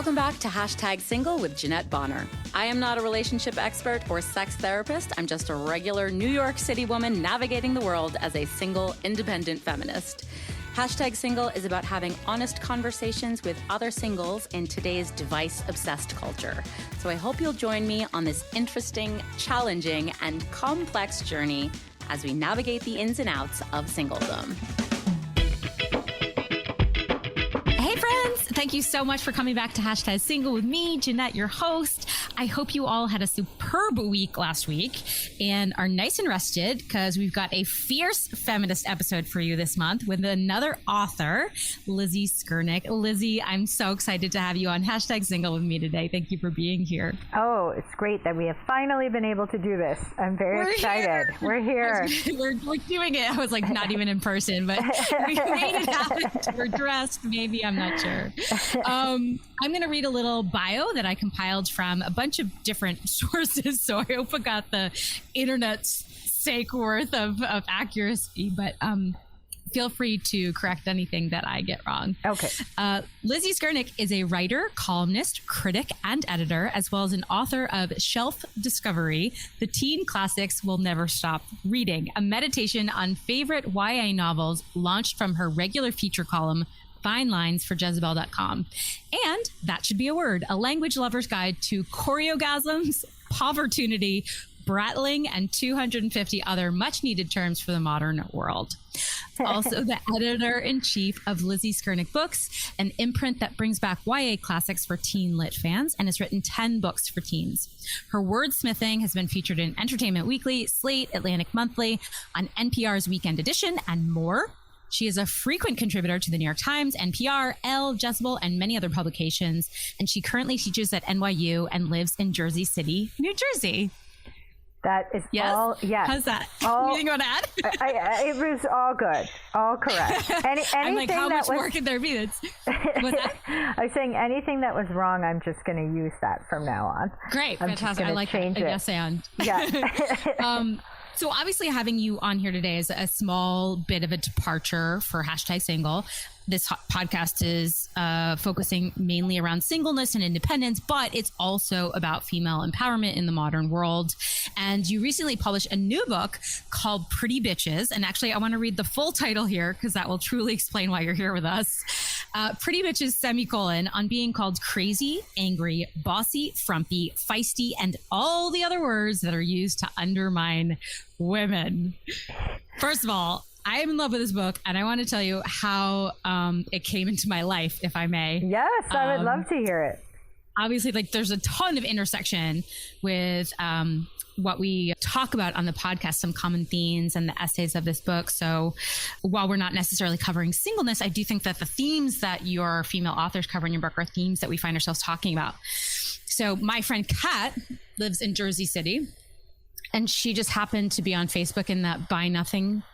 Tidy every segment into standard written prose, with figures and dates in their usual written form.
Welcome back to Hashtag Single with Jeanette Bonner. I am not a relationship expert or sex therapist. I'm just a regular New York City woman navigating the world as a single, independent feminist. Hashtag Single is about having honest conversations with other singles in today's device-obsessed culture. So I hope you'll join me on this interesting, challenging, and complex journey as we navigate the ins and outs of singledom. Hey friends, thank you so much for coming back to Hashtag Single with me, Jeanette, your host. I hope you all had a superb week last week and are nice and rested because we've got a fierce feminist episode for you this month with another author, Lizzie Skurnick. Lizzie, I'm so excited to have you on Hashtag Single with me today. Thank you for being here. Oh, it's great that we have finally been able to do this. I'm very excited. We're here. We're doing it. I was like, not even in person, but we made it happen. We're dressed. Maybe, I'm not sure. I'm going to read a little bio that I compiled from a bunch of different sources, so I hope I got the internet's sake worth of accuracy, but feel free to correct anything that I get wrong. Okay. Lizzie Skurnick is a writer, columnist, critic, and editor, as well as an author of Shelf Discovery, The Teen Classics Will Never Stop Reading, a meditation on favorite YA novels launched from her regular feature column, Fine Lines for Jezebel.com. And That Should Be a Word, a language lover's guide to choreogasms, povertunity, brattling, and 250 other much needed terms for the modern world. Also the editor-in-chief of Lizzie Skurnick Books, an imprint that brings back YA classics for teen lit fans and has written 10 books for teens. Her wordsmithing has been featured in Entertainment Weekly, Slate, Atlantic Monthly, on NPR's Weekend Edition, and more. She is a frequent contributor to the New York Times, NPR, Elle, Jezebel, and many other publications. And she currently teaches at NYU and lives in Jersey City, New Jersey. That is all, yes. How's that? All, Anything you want to add? it was all good, all correct. I'm like, how much more can there be? What's that? I was saying anything that was wrong, I'm just going to use that from now on. Great, I'm fantastic. I like that. Yes, and. Yeah. So obviously having you on here today is a small bit of a departure for Hashtag Single. This podcast is focusing mainly around singleness and independence, but it's also about female empowerment in the modern world. And you recently published a new book called Pretty Bitches. And actually, I want to read the full title here because that will truly explain why you're here with us. Pretty Bitches, on being called crazy, angry, bossy, frumpy, feisty, and all the other words that are used to undermine women. First of all, I am in love with this book, and I want to tell you how it came into my life, if I may. Yes, I would love to hear it. Obviously, like there's a ton of intersection with what we talk about on the podcast, some common themes and the essays of this book. So while we're not necessarily covering singleness, I do think that the themes that your female authors cover in your book are themes that we find ourselves talking about. So my friend Kat lives in Jersey City, and she just happened to be on Facebook in that Buy Nothing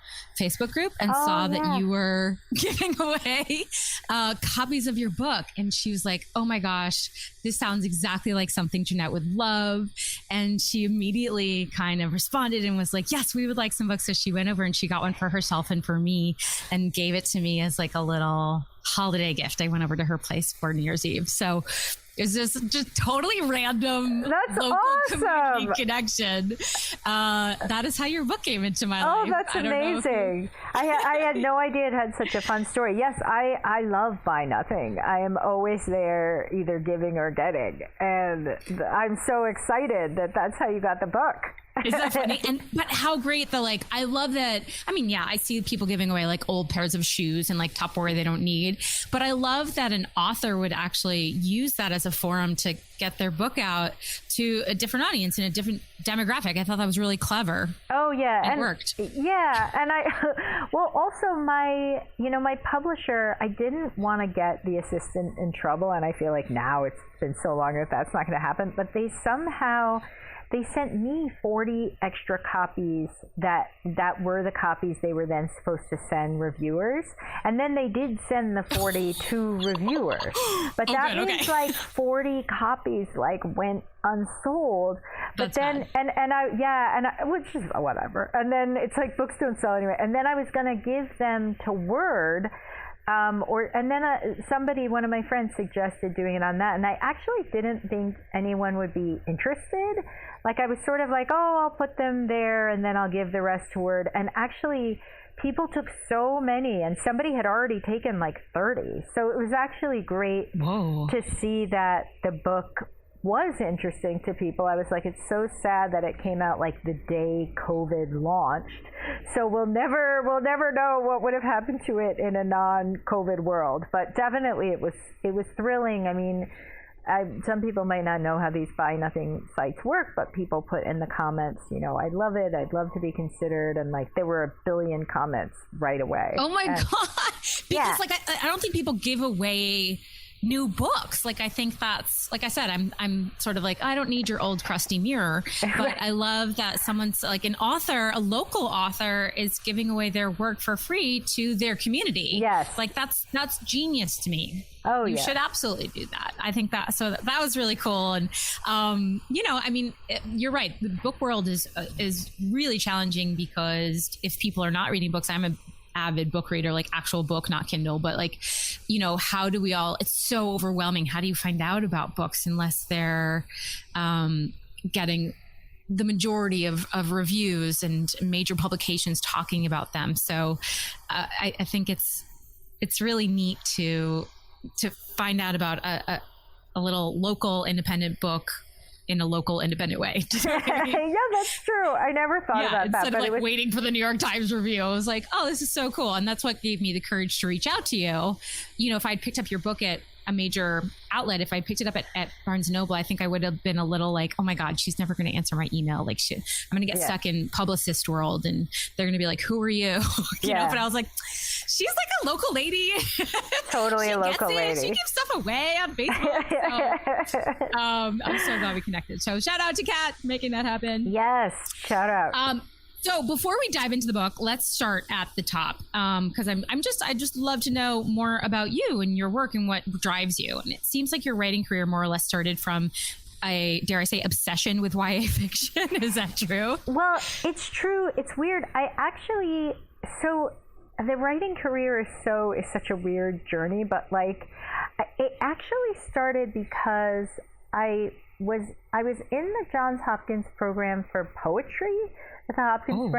Facebook group and saw that you were giving away copies of your book. And she was like, oh my gosh, this sounds exactly like something Jeanette would love. And she immediately kind of responded and was like, yes, we would like some books. So she went over and she got one for herself and for me and gave it to me as like a little holiday gift. I went over to her place for New Year's Eve. So it's just totally random. That's local awesome. Community connection. That is how your book came into my life. Oh, that's amazing. I had no idea it had such a fun story. Yes, I love Buy Nothing. I am always there either giving or getting. And I'm so excited that that's how you got the book. Is that funny? But how great I love that. I mean, yeah, I see people giving away like old pairs of shoes and like Tupperware they don't need. But I love that an author would actually use that as a forum to get their book out to a different audience and a different demographic. I thought that was really clever. Oh, yeah. It worked. Yeah. And also my publisher, I didn't want to get the assistant in trouble. And I feel like now it's been so long that that's not going to happen. But they sent me 40 extra copies that were the copies they were then supposed to send reviewers. And then they did send the 40 to reviewers. But that means like 40 copies went unsold. But That's then, bad. which is whatever. And then it's like books don't sell anyway. And then I was going to give them to Word And then somebody, one of my friends, suggested doing it on that, and I actually didn't think anyone would be interested. Like, I was sort of like, oh, I'll put them there, and then I'll give the rest to Word. And actually, people took so many, and somebody had already taken like 30. So it was actually great to see that the book was interesting to people. I was like, it's so sad that it came out like the day COVID launched. So we'll never know what would have happened to it in a non-COVID world. But definitely it was thrilling. I mean, some people might not know how these buy nothing sites work, but people put in the comments, you know, I love it, I'd love to be considered, and like there were 1 billion comments right away. Oh my god! Because like I don't think people give away new books. Like, I think that's, like I said, I'm sort of like, I don't need your old crusty mirror, but I love that someone's like an author, a local author, is giving away their work for free to their community. Yes. Like that's genius to me. Oh, you should absolutely do that. I think that was really cool. And, you know, I mean, you're right. The book world is really challenging because if people are not reading books, I'm an avid book reader, like actual book, not Kindle, but like, you know, how do we all, it's so overwhelming. How do you find out about books unless they're getting the majority of reviews and major publications talking about them? So I think it's really neat to find out about a little local independent book in a local independent way. Yeah, that's true. I never thought about that. Instead of like waiting for the New York Times review, I was like, oh, this is so cool. And that's what gave me the courage to reach out to you. You know, if I'd picked up your book at a major outlet, if I picked it up at Barnes & Noble, I think I would have been a little like, oh my God, she's never going to answer my email. Like, I'm going to get stuck in publicist world and they're going to be like, who are you? you know, but I was like, she's like a local lady. Totally a local lady. She gives stuff away on Facebook. So, I'm so glad we connected. So shout out to Kat making that happen. Yes, shout out. So before we dive into the book, let's start at the top, because I just love to know more about you and your work and what drives you. And it seems like your writing career more or less started from a, dare I say, obsession with YA fiction. Is that true? Well, it's true. It's weird. So the writing career is such a weird journey, but like it actually started because I was in the Johns Hopkins program for poetry at the Hopkins.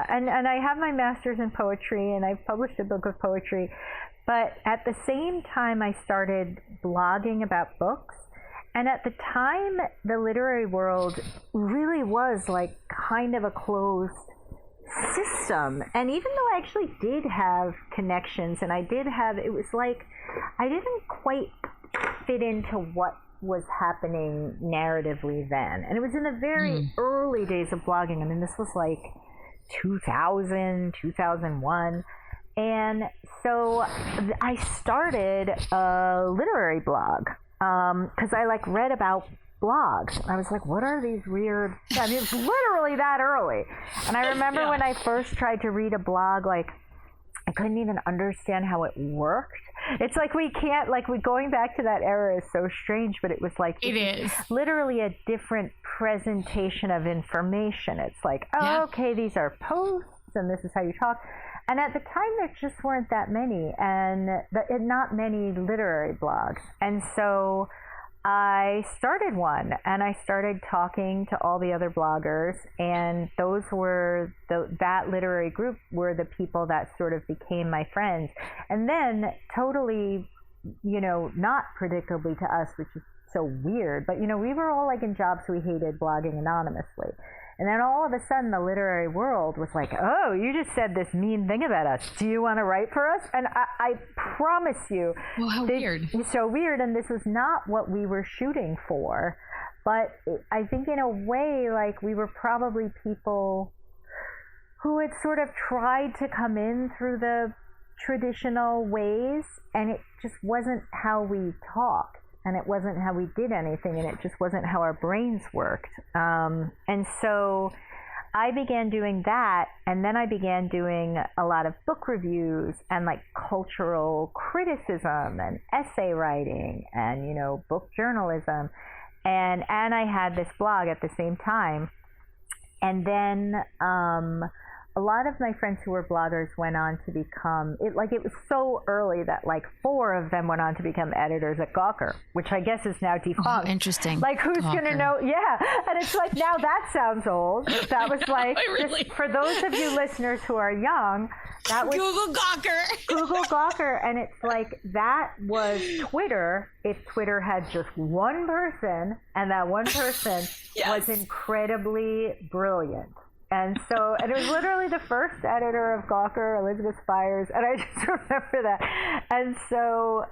And I have my master's in poetry, and I've published a book of poetry. But at the same time, I started blogging about books. And at the time, the literary world really was like kind of a closed system. And even though I actually did have connections, and it was like I didn't quite fit into what was happening narratively then. And it was in the very early days of blogging. I mean, this was like 2000, 2001. And so I started a literary blog because I like read about blogs. I was like, what are these weird... I mean, it's literally that early. And I remember when I first tried to read a blog, like, I couldn't even understand how it worked. It's like going back to that era is so strange, but it was like... It is. Literally a different presentation of information. It's like, okay, these are posts, and this is how you talk. And at the time, there just weren't that many, and not many literary blogs. And so I started one, and I started talking to all the other bloggers, and those were that literary group were the people that sort of became my friends. And then totally, not predictably to us, which is so weird, but we were all like in jobs we hated, blogging anonymously. And then all of a sudden, the literary world was like, oh, you just said this mean thing about us. Do you want to write for us? And I promise you. Well, how weird. It's so weird. And this was not what we were shooting for. But I think in a way, like, we were probably people who had sort of tried to come in through the traditional ways. And it just wasn't how we talked. And it wasn't how we did anything, and it just wasn't how our brains worked. And so I began doing that, and then I began doing a lot of book reviews and like cultural criticism and essay writing and, book journalism. And I had this blog at the same time. And then a lot of my friends who were bloggers went on to become, it was so early that like 4 of them went on to become editors at Gawker, which I guess is now defunct. Oh, interesting. Like, who's going to know? Yeah. And it's like, now that sounds old. That was like, really? just for those of you listeners who are young, that was Google Gawker. Google Gawker. And it's like, that was Twitter if Twitter had just one person, and that one person was incredibly brilliant. And it was literally the first editor of Gawker, Elizabeth Spires, and I just remember that. And so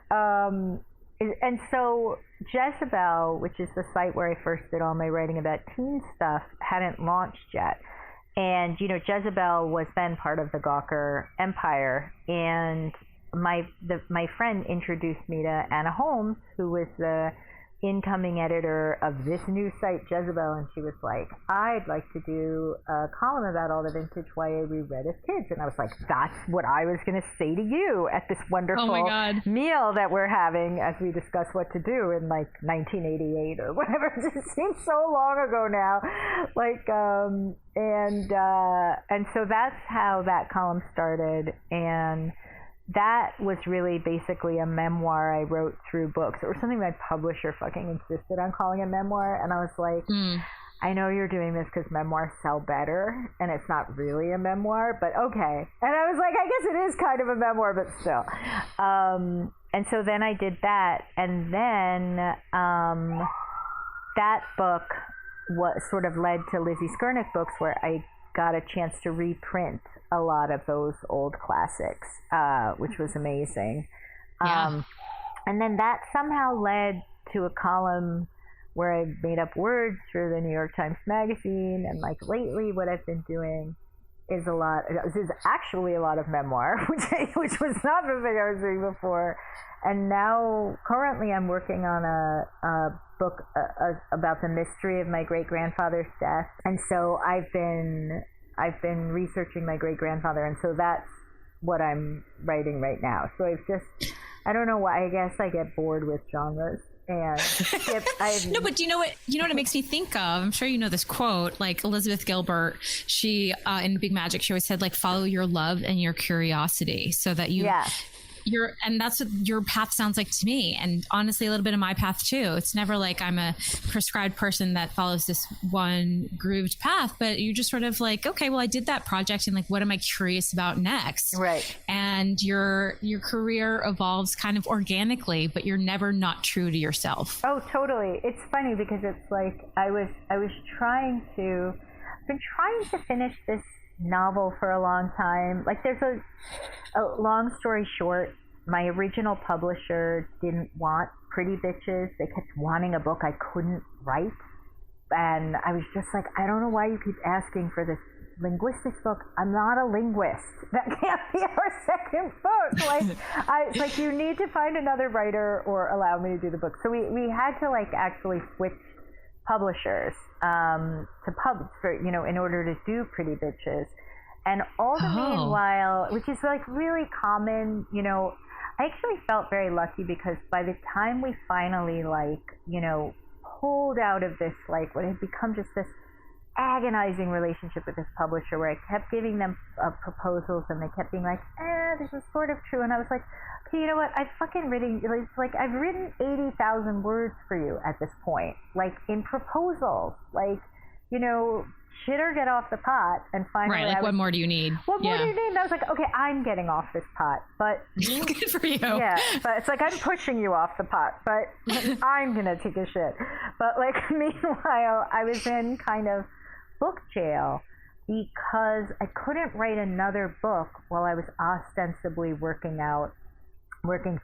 Jezebel, which is the site where I first did all my writing about teen stuff, hadn't launched yet. And, Jezebel was then part of the Gawker empire. And my friend introduced me to Anna Holmes, who was the incoming editor of this new site, Jezebel, and she was like, I'd like to do a column about all the vintage YA we read as kids. And I was like, that's what I was going to say to you at this wonderful meal that we're having as we discuss what to do in like 1988 or whatever. It just seems so long ago now. And so that's how that column started. And that was really basically a memoir I wrote through books. It was something my publisher fucking insisted on calling a memoir. And I was like, I know you're doing this because memoirs sell better, and it's not really a memoir, but okay. And I was like, I guess it is kind of a memoir, but still. And so then I did that. And then that book sort of led to Lizzie Skurnick books, where I got a chance to reprint a lot of those old classics, which was amazing. And then that somehow led to a column where I made up words for the New York Times Magazine. And like lately what I've been doing is actually a lot of memoir, which was not the thing I was doing before. And now currently I'm working on a book about the mystery of my great-grandfather's death. And so I've been researching my great-grandfather, and so that's what I'm writing right now. So I don't know why, I guess I get bored with genres. And no, but do you know what it makes me think of? I'm sure you know this quote, like Elizabeth Gilbert, she in Big Magic, she always said, like, follow your love and your curiosity, so that and that's what your path sounds like to me. And honestly, a little bit of my path too. It's never like I'm a prescribed person that follows this one grooved path, but you're just sort of like, okay, well, I did that project, and like, what am I curious about next? Right. And your career evolves kind of organically, but you're never not true to yourself. Oh, totally. It's funny because it's like I've been trying to finish this novel for a long time. Like, there's a long story short, my original publisher didn't want Pretty Bitches. They kept wanting a book I couldn't write, and I was just like, I don't know why you keep asking for this linguistics book. I'm not a linguist. That can't be our second book. Like, you need to find another writer or allow me to do the book. So we had to like actually switch publishers in order to do Pretty Bitches. And all the meanwhile, which is like really common, I actually felt very lucky because by the time we finally pulled out of this, like, what had become just this agonizing relationship with this publisher, where I kept giving them proposals and they kept being like, this is sort of true. And I was like, okay, you know what? I've written 80,000 words for you at this point, like, in proposals, like, shit or get off the pot. And finally, right, like, what more do you need? What more do you need? And I was like, okay, I'm getting off this pot, but good for you. Yeah, but it's like, I'm pushing you off the pot, but I'm gonna take a shit. But like, meanwhile, I was in kind of book jail because I couldn't write another book while I was ostensibly working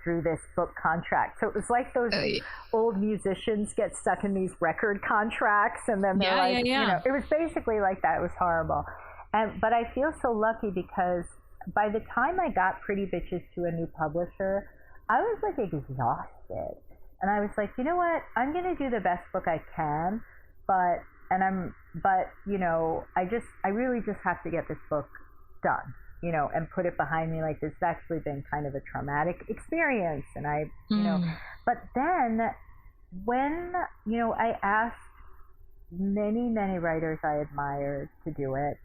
through this book contract. So it was like those old musicians get stuck in these record contracts, and then they're it was basically like that. It was horrible. But I feel so lucky because by the time I got Pretty Bitches to a new publisher, I was like exhausted. And I was like, you know what? I'm going to do the best book I can, but I really just have to get this book done. And put it behind me. Like, it's actually been kind of a traumatic experience. And but then when, I asked many, many writers I admired to do it,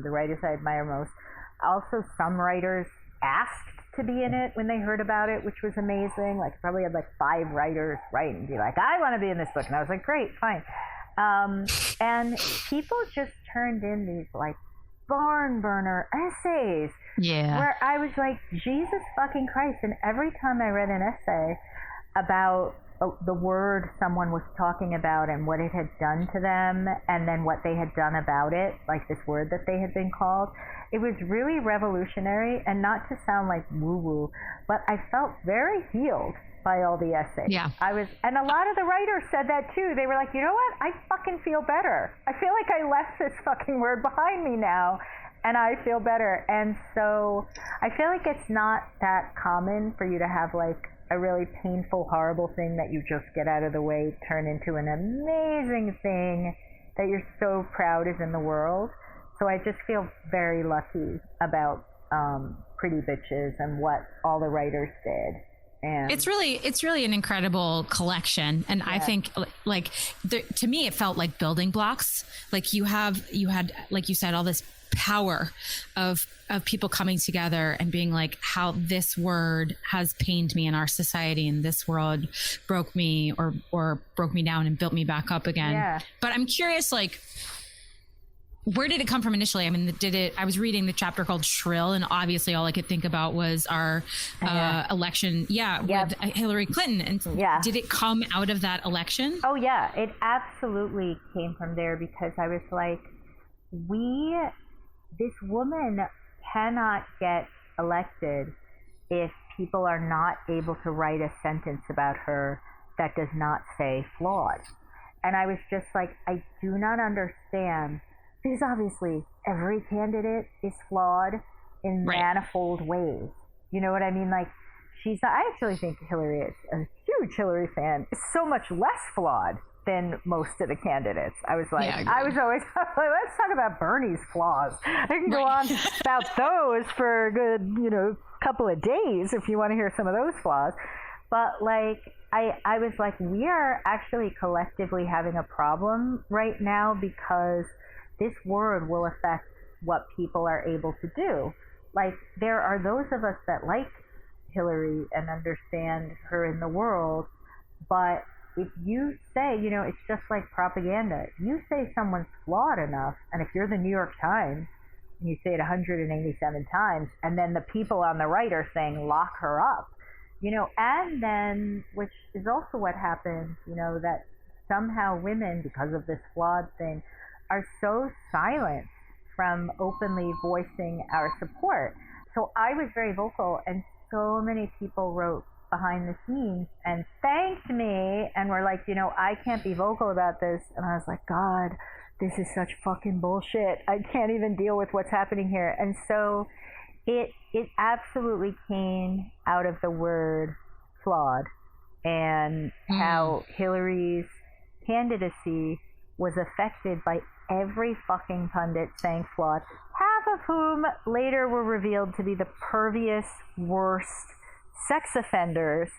the writers I admire most. Also, some writers asked to be in it when they heard about it, which was amazing. Like, I probably had like 5 writers write and be like, I want to be in this book. And I was like, great, fine. And people just turned in these like barn burner essays. Yeah. Where I was like, Jesus fucking Christ. And every time I read an essay about the word someone was talking about and what it had done to them, and then what they had done about it, like this word that they had been called, it was really revolutionary. And not to sound like woo-woo, but I felt very healed by all the essays. Yeah. And a lot of the writers said that too. They were like, you know what? I fucking feel better. I feel like I left this fucking word behind me now, and I feel better. And so I feel like it's not that common for you to have like a really painful, horrible thing that you just get out of the way turn into an amazing thing that you're so proud is in the world. So I just feel very lucky about Pretty Bitches and what all the writers did. And it's really an incredible collection, and I think like to me it felt like building blocks. Like you had, like you said, all this power of people coming together and being like, how this word has pained me in our society, and this world broke me or broke me down and built me back up again. Yeah. But I'm curious, like, where did it come from initially? I mean, I was reading the chapter called Shrill, and obviously all I could think about was our election. With Hillary Clinton. And did it come out of that election? Oh yeah, it absolutely came from there, because I was like, this woman cannot get elected if people are not able to write a sentence about her that does not say flawed. And I was just like, I do not understand. Because obviously every candidate is flawed in manifold ways. You know what I mean? Like, I actually think Hillary is a huge Hillary fan, is so much less flawed than most of the candidates. I was like, I was always like, let's talk about Bernie's flaws. I can go on about those for a good, couple of days if you want to hear some of those flaws. But like, I was like, we are actually collectively having a problem right now, because this word will affect what people are able to do. Like, there are those of us that like Hillary and understand her in the world, but if you say, it's just like propaganda. You say someone's flawed enough, and if you're the New York Times, and you say it 187 times, and then the people on the right are saying, lock her up, and then, which is also what happens, that somehow women, because of this flawed thing, are so silent from openly voicing our support. So I was very vocal, and so many people wrote behind the scenes and thanked me and were like, I can't be vocal about this. And I was like, God, this is such fucking bullshit. I can't even deal with what's happening here. And so it absolutely came out of the word flawed, and how Hillary's candidacy was affected by every fucking pundit saying flawed, half of whom later were revealed to be the pervious, worst sex offenders,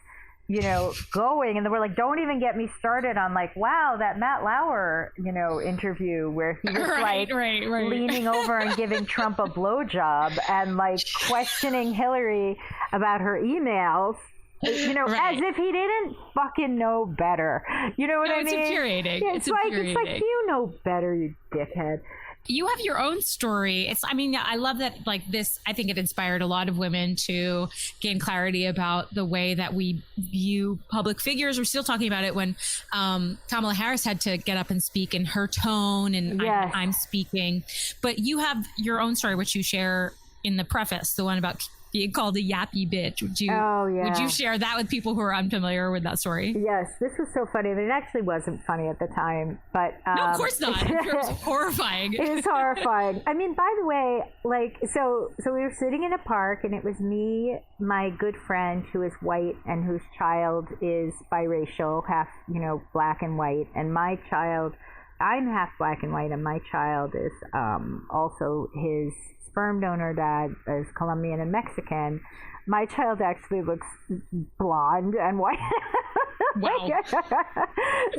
going, and they were like, don't even get me started on like, wow, that Matt Lauer, interview where he was leaning over and giving Trump a blowjob and like questioning Hillary about her emails. As if he didn't fucking know better. You know what I mean? It's infuriating. Yeah, it's like, you know better, you dickhead. You have your own story. I love that, like, this, I think it inspired a lot of women to gain clarity about the way that we view public figures. We're still talking about it when Kamala Harris had to get up and speak in her tone, and I'm speaking. But you have your own story, which you share in the preface, the one about being called a yappy bitch. Would you share that with people who are unfamiliar with that story? Yes, this was so funny. It actually wasn't funny at the time, but no, of course not. It was horrifying. It is horrifying. I mean, by the way, like, so we were sitting in a park, and it was me, my good friend who is white and whose child is biracial, half black and white, and my child, I'm half black and white, and my child is also his sperm donor dad is Colombian and Mexican. My child actually looks blonde and white. Wow.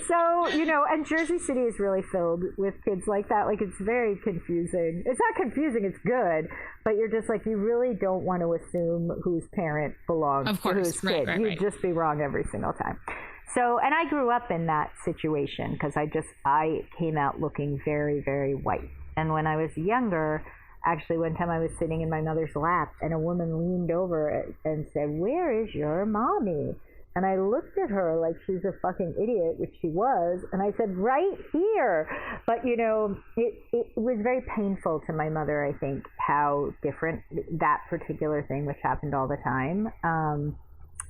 So, and Jersey City is really filled with kids like that. Like, it's very confusing. It's not confusing, it's good, but you're just like, you really don't want to assume whose parent belongs to whose kid. You'd just be wrong every single time. So, and I grew up in that situation because I came out looking very, very white. And when I was younger, actually, one time I was sitting in my mother's lap and a woman leaned over and said, "Where is your mommy?" And I looked at her like she's a fucking idiot, which she was. And I said, "Right here." But, it was very painful to my mother, I think, how different that particular thing, which happened all the time,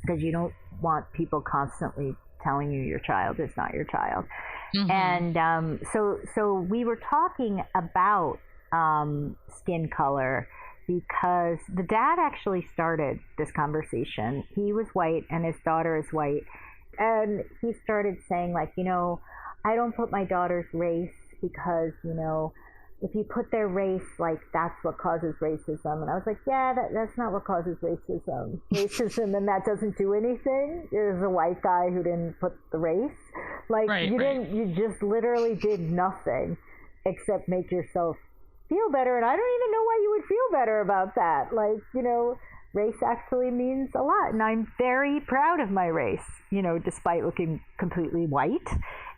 because you don't want people constantly telling you your child is not your child. Mm-hmm. And so we were talking about skin color because the dad actually started this conversation. He was white and his daughter is white. And he started saying, like, I don't put my daughter's race because, if you put their race, like, that's what causes racism. And I was like, yeah, that's not what causes racism. Racism, and that doesn't do anything. There's a white guy who didn't put the race. Like, you just literally did nothing except make yourself feel better. And I don't even know why you would feel better about that. Like, race actually means a lot. And I'm very proud of my race, despite looking completely white.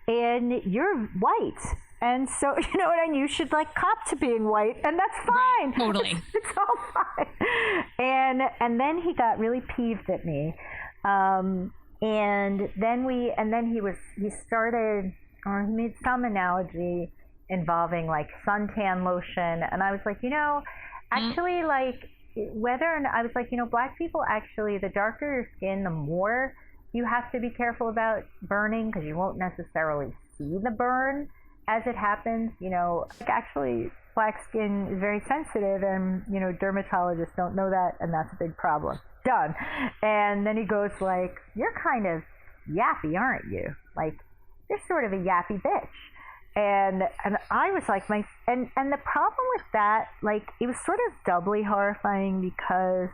And you're white. And so, and you should cop to being white, and that's fine. Right, totally. It's all fine. And then he got really peeved at me. And then he started, or he made some analogy involving suntan lotion. And I was like, actually, I was like, black people actually, the darker your skin, the more you have to be careful about burning, because you won't necessarily see the burn as it happens. Actually, black skin is very sensitive, and dermatologists don't know that, and that's a big problem. Done. And then he goes like, "You're kind of yappy, aren't you? Like, you're sort of a yappy bitch." And I was like, and the problem with that, it was sort of doubly horrifying, because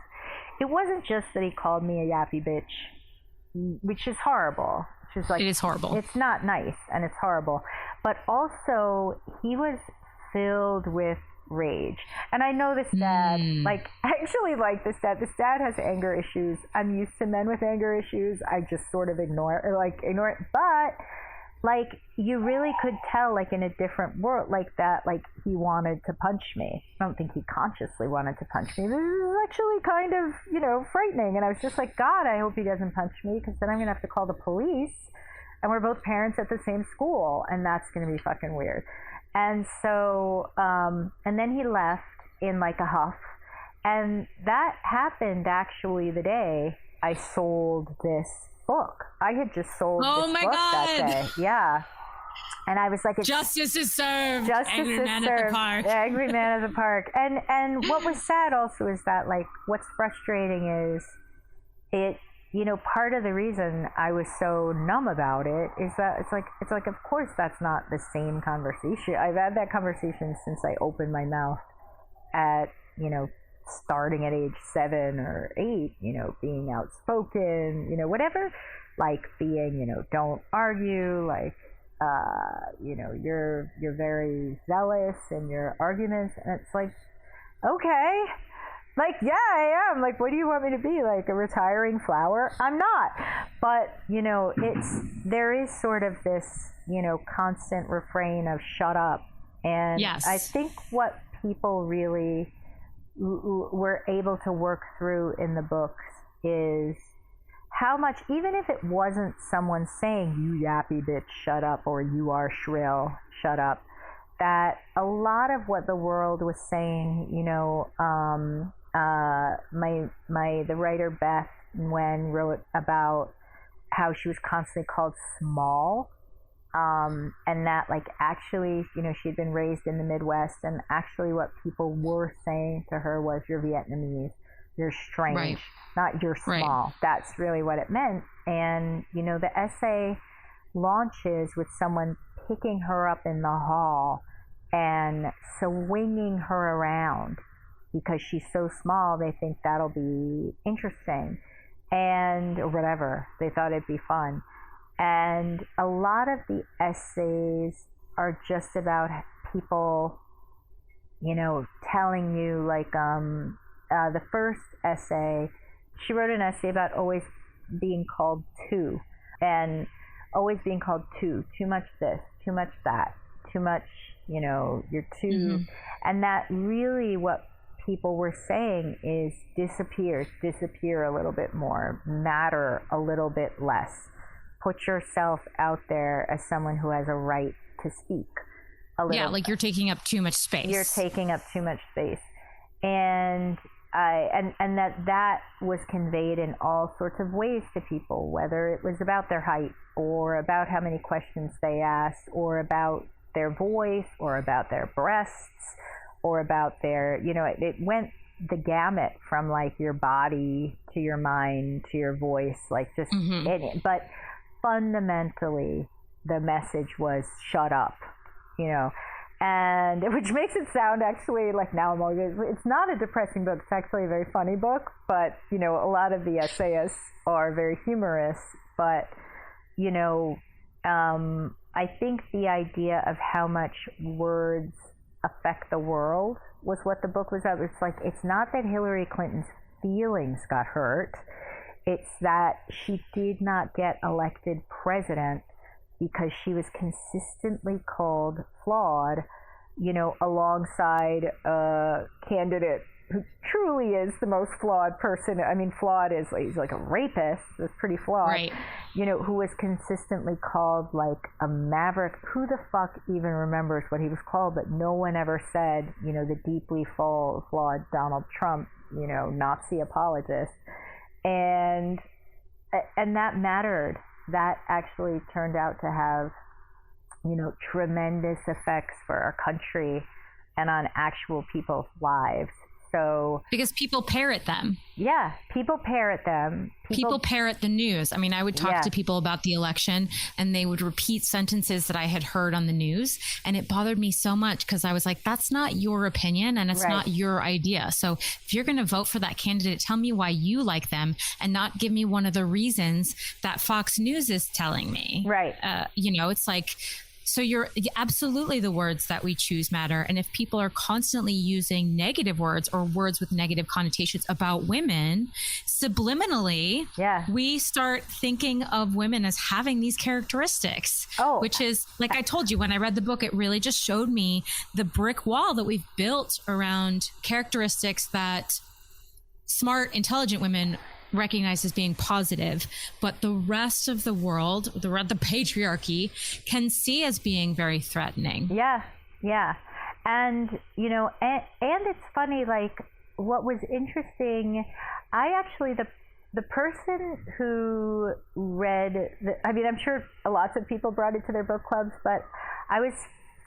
it wasn't just that he called me a yappy bitch, which is horrible. It is horrible. It's not nice, and it's horrible. But also, he was filled with rage. And I know this dad, this dad has anger issues. I'm used to men with anger issues. I just sort of ignore it. But, you really could tell, in a different world, he wanted to punch me. I don't think he consciously wanted to punch me. This is actually kind of, frightening. And I was just like, God, I hope he doesn't punch me, because then I'm going to have to call the police. And we're both parents at the same school, and that's going to be fucking weird. And so, and then he left in a huff. And that happened actually the day I sold this book. I had just sold this book that day. Yeah. And I was like, justice is served. Angry man at the park. Angry man at the park. And what was sad also is that, what's frustrating is part of the reason I was so numb about it is that it's like, of course, that's not the same conversation. I've had that conversation since I opened my mouth at, starting at age 7 or 8, being outspoken, whatever, being, don't argue, you're very zealous in your arguments. And it's like, okay, yeah, I am. What do you want me to be? A retiring flower? I'm not. But, there is sort of this, constant refrain of shut up. And yes. I think what people really were able to work through in the books is how much, even if it wasn't someone saying, "You yappy bitch, shut up," or "You are shrill, shut up," that a lot of what the world was saying, the writer Beth Nguyen wrote about how she was constantly called small, and that actually, she'd been raised in the Midwest, and actually what people were saying to her was, "You're Vietnamese, you're strange," right. Not "you're small." Right. That's really what it meant. And the essay launches with someone picking her up in the hall and swinging her around because she's so small, they think that'll be interesting, or whatever. They thought it'd be fun. And a lot of the essays are just about people, telling you, like, the first essay, she wrote an essay about always being called too, and always being called too much this, too much that, too much, you're too, mm-hmm. And that really what people were saying is disappear a little bit more, matter a little bit less, put yourself out there as someone who has a right to speak. Like you're taking up too much space. You're taking up too much space. And that was conveyed in all sorts of ways to people, whether it was about their height or about how many questions they asked or about their voice or about their breasts or about their, it went the gamut from like your body to your mind to your voice, like just mm-hmm. But fundamentally the message was shut up, and which makes it sound actually like, now it's not a depressing book, it's actually a very funny book, but a lot of the essayists are very humorous, but I think the idea of how much words affect the world was what the book was about. It's like, it's not that Hillary Clinton's feelings got hurt, it's that she did not get elected president because she was consistently called flawed, alongside a candidate who truly is the most flawed person. I mean, flawed is, he's like a rapist, was pretty flawed, right. Who was consistently called like a maverick. Who the fuck even remembers what he was called? But no one ever said, the deeply flawed Donald Trump, Nazi apologist. And that mattered. That actually turned out to have, tremendous effects for our country and on actual people's lives. So because people parrot them. Yeah, people parrot them. People parrot the news. I mean, I would talk to people about the election and they would repeat sentences that I had heard on the news. And it bothered me so much because I was like, that's not your opinion and it's not your idea. So if you're going to vote for that candidate, tell me why you like them and not give me one of the reasons that Fox News is telling me. Right. It's like, so you're absolutely, the words that we choose matter. And if people are constantly using negative words or words with negative connotations about women, subliminally, we start thinking of women as having these characteristics, which is, like I told you, when I read the book, it really just showed me the brick wall that we've built around characteristics that smart, intelligent women recognized as being positive, but the rest of the world, the patriarchy, can see as being very threatening. Yeah. And, and it's funny, like, what was interesting, I actually, the person who read, I'm sure lots of people brought it to their book clubs, but I was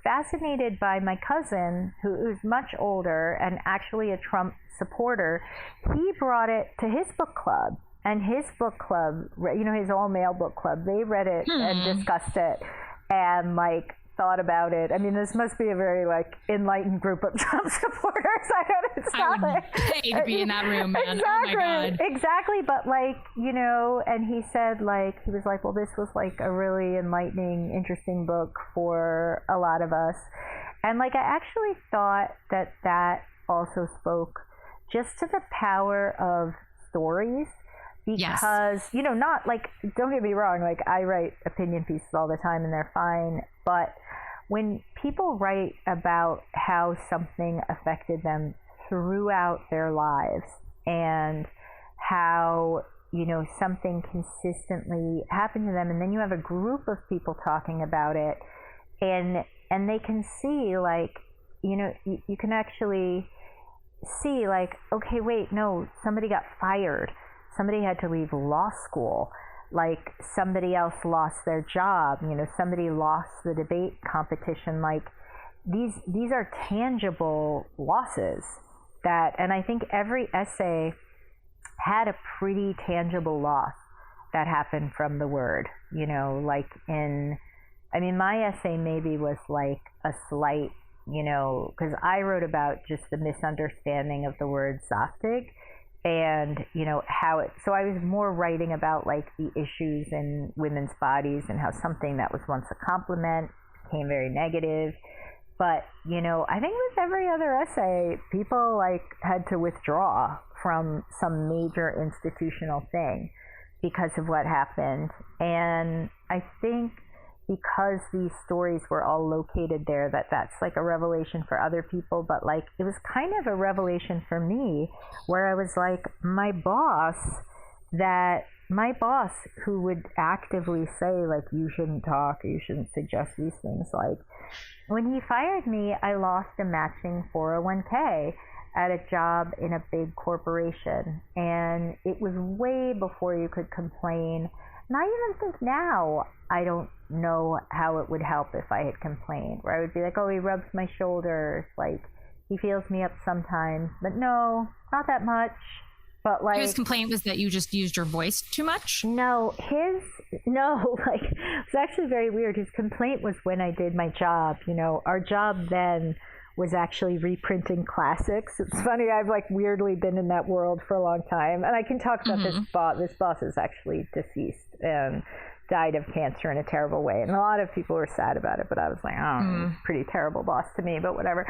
fascinated by my cousin, who's much older and actually a Trump supporter. He brought it to his book club, and his book club, his all-male book club, they read it and discussed it and like thought about it. I mean, this must be a very like enlightened group of Trump supporters. I would pay to be in that room, man. Exactly, oh my God. Exactly. But like, and he said, like, he was like, well, this was like a really enlightening, interesting book for a lot of us. And like, I actually thought that also spoke just to the power of stories. Because, not like, don't get me wrong, like I write opinion pieces all the time and they're fine. But when people write about how something affected them throughout their lives and how, something consistently happened to them, and then you have a group of people talking about it and they can see like, you can actually see like, okay, wait, no, somebody got fired. Somebody had to leave law school, like somebody else lost their job, somebody lost the debate competition. Like these are tangible losses and I think every essay had a pretty tangible loss that happened from the word, like my essay maybe was like a slight because I wrote about just the misunderstanding of the word Zaftig, and so I was more writing about like the issues in women's bodies and how something that was once a compliment became very negative. But I think with every other essay, people like had to withdraw from some major institutional thing because of what happened. And I think because these stories were all located there, that's like a revelation for other people, but like it was kind of a revelation for me, where I was like, my boss who would actively say like, you shouldn't talk or you shouldn't suggest these things, like when he fired me, I lost a matching 401k at a job in a big corporation, and it was way before you could complain. And I even think now, I don't know how it would help if I had complained, where I would be like, oh, he rubs my shoulders, like, he feels me up sometimes, but no, not that much. But like, his complaint was that you just used your voice too much? No, like, it's actually very weird. His complaint was when I did my job. Our job then was actually reprinting classics. It's funny, I've like weirdly been in that world for a long time, and I can talk about this boss. This boss is actually deceased and died of cancer in a terrible way, and a lot of people were sad about it, but I was like, pretty terrible boss to me, but whatever.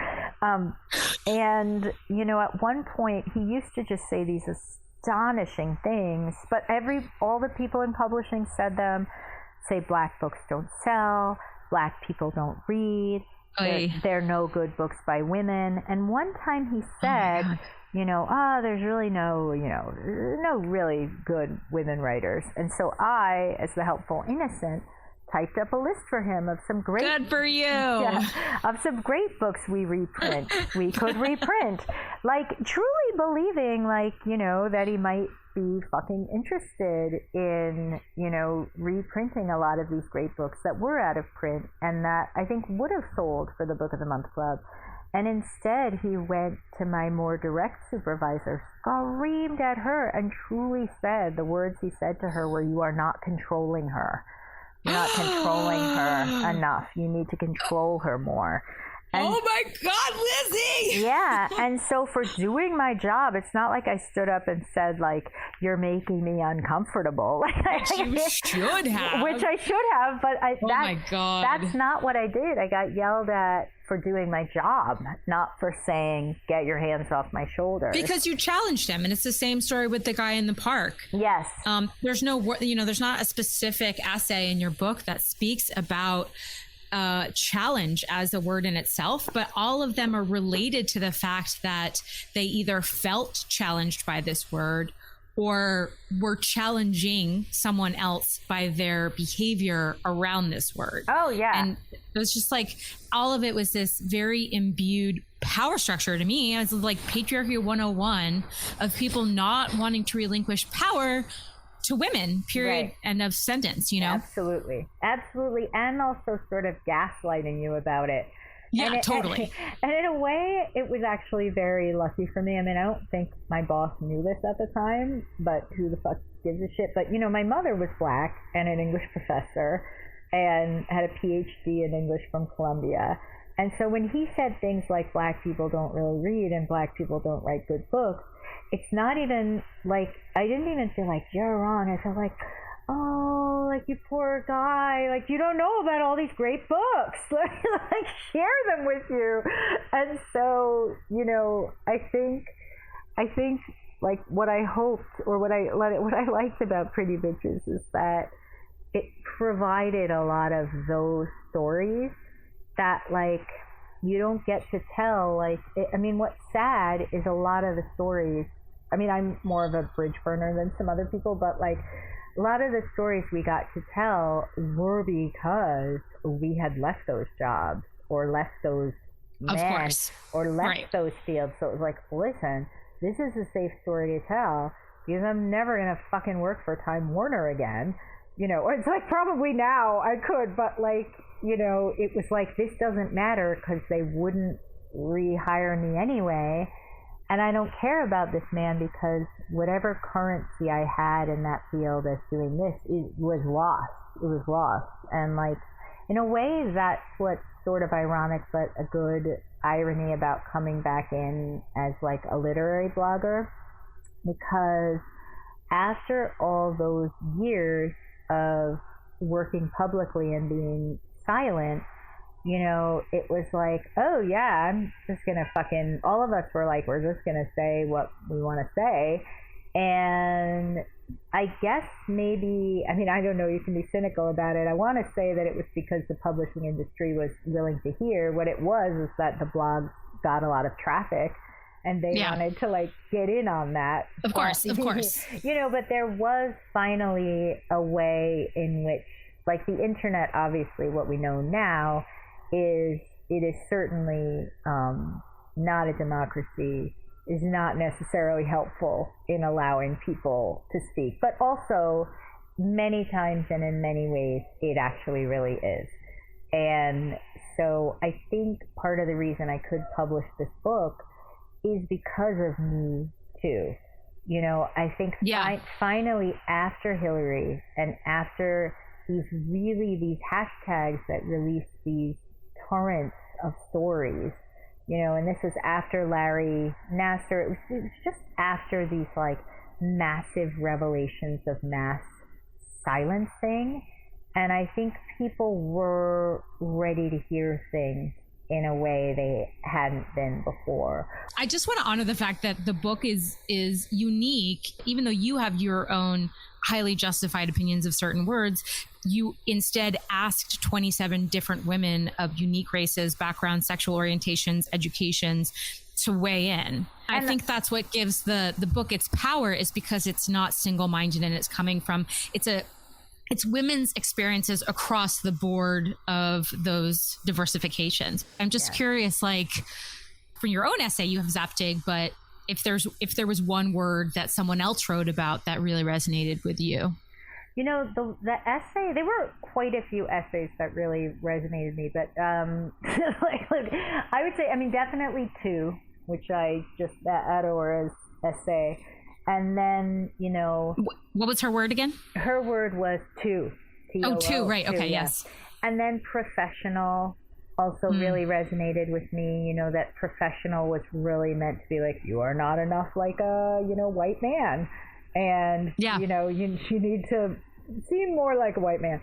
And at one point he used to just say these astonishing things, but all the people in publishing said them, say Black books don't sell, Black people don't read, there are no good books by women. And one time he said, there's really no really good women writers. And so I, as the helpful innocent, typed up a list for him of some great... Good for you! Yeah, of some great books we could reprint. Like, truly believing, like, that he might be fucking interested in, reprinting a lot of these great books that were out of print and that I think would have sold for the Book of the Month Club. And instead, he went to my more direct supervisor, screamed at her, and truly said, the words he said to her were, "You are not controlling her. You're not controlling her enough. You need to control her more." And, oh my God, Lizzie! Yeah, and so for doing my job, it's not like I stood up and said, like, "You're making me uncomfortable." Which you should have. Which I should have, but my God. That's not what I did. I got yelled at for doing my job, not for saying, "Get your hands off my shoulders." Because you challenged him, and it's the same story with the guy in the park. Yes. There's there's not a specific essay in your book that speaks about challenge as a word in itself, but all of them are related to the fact that they either felt challenged by this word or were challenging someone else by their behavior around this word. Oh, yeah. And it was just like, all of it was this very imbued power structure to me. It was like patriarchy 101 of people not wanting to relinquish power to women, period, right. End of sentence, Absolutely. And also sort of gaslighting you about it. Yeah, totally. And in a way, it was actually very lucky for me. I mean, I don't think my boss knew this at the time, but who the fuck gives a shit? But, my mother was Black and an English professor and had a PhD in English from Columbia. And so when he said things like Black people don't really read and Black people don't write good books, it's not even like, I didn't even feel like, you're wrong. I felt like, oh, like, you poor guy, like, you don't know about all these great books. Like, share them with you. And so, I think like what I hoped, or what I liked about Pretty Bitches is that it provided a lot of those stories that, like, you don't get to tell. Like, what's sad is a lot of the stories, I'm more of a bridge burner than some other people, but like, a lot of the stories we got to tell were because we had left those jobs or left those men or left those fields. So it was like, listen, this is a safe story to tell because I'm never going to fucking work for Time Warner again. Or it's like, probably now I could, but like, it was like, this doesn't matter because they wouldn't rehire me anyway. And I don't care about this man because whatever currency I had in that field as doing this was lost. It was lost. And like, in a way, that's what's sort of ironic, but a good irony about coming back in as like a literary blogger, because after all those years of working publicly and being silent, you know, it was like, oh yeah, I'm just gonna fucking, all of us were like, we're just gonna say what we want to say. And I guess maybe, I mean, I don't know, you can be cynical about it. I want to say that it was because the publishing industry was willing to hear. What it was that the blog got a lot of traffic, and they wanted to like get in on that. Of course. You know, but there was finally a way in which, like the internet, obviously what we know now is it is certainly not a democracy, is not necessarily helpful in allowing people to speak, but also many times and in many ways it actually really is. And so I think part of the reason I could publish this book is because of me too. You know, I think finally after Hillary and after these hashtags that release these torrents of stories, you know, and this was after Larry Nassar. It was just after these like massive revelations of mass silencing. And I think people were ready to hear things in a way they hadn't been before. I just want to honor the fact that the book is unique, even though you have your own highly justified opinions of certain words. You instead asked 27 different women of unique races, backgrounds, sexual orientations, educations to weigh in. I think that's what gives the book its power, is because it's not single-minded and it's coming from, it's women's experiences across the board of those diversifications. I'm just curious, like, from your own essay, you have Zapdig, but if there was one word that someone else wrote about that really resonated with you. You know, the essay, there were quite a few essays that really resonated with me, but like, I would say, I mean, definitely two, which I just, Adora's essay. And then, you know... What was her word again? Her word was two. T-O-O, two, right. Okay, yeah. yes. And then professional also really resonated with me. You know, that professional was really meant to be like, you are not enough like a, you know, white man. And, you know, you need to seem more like a white man.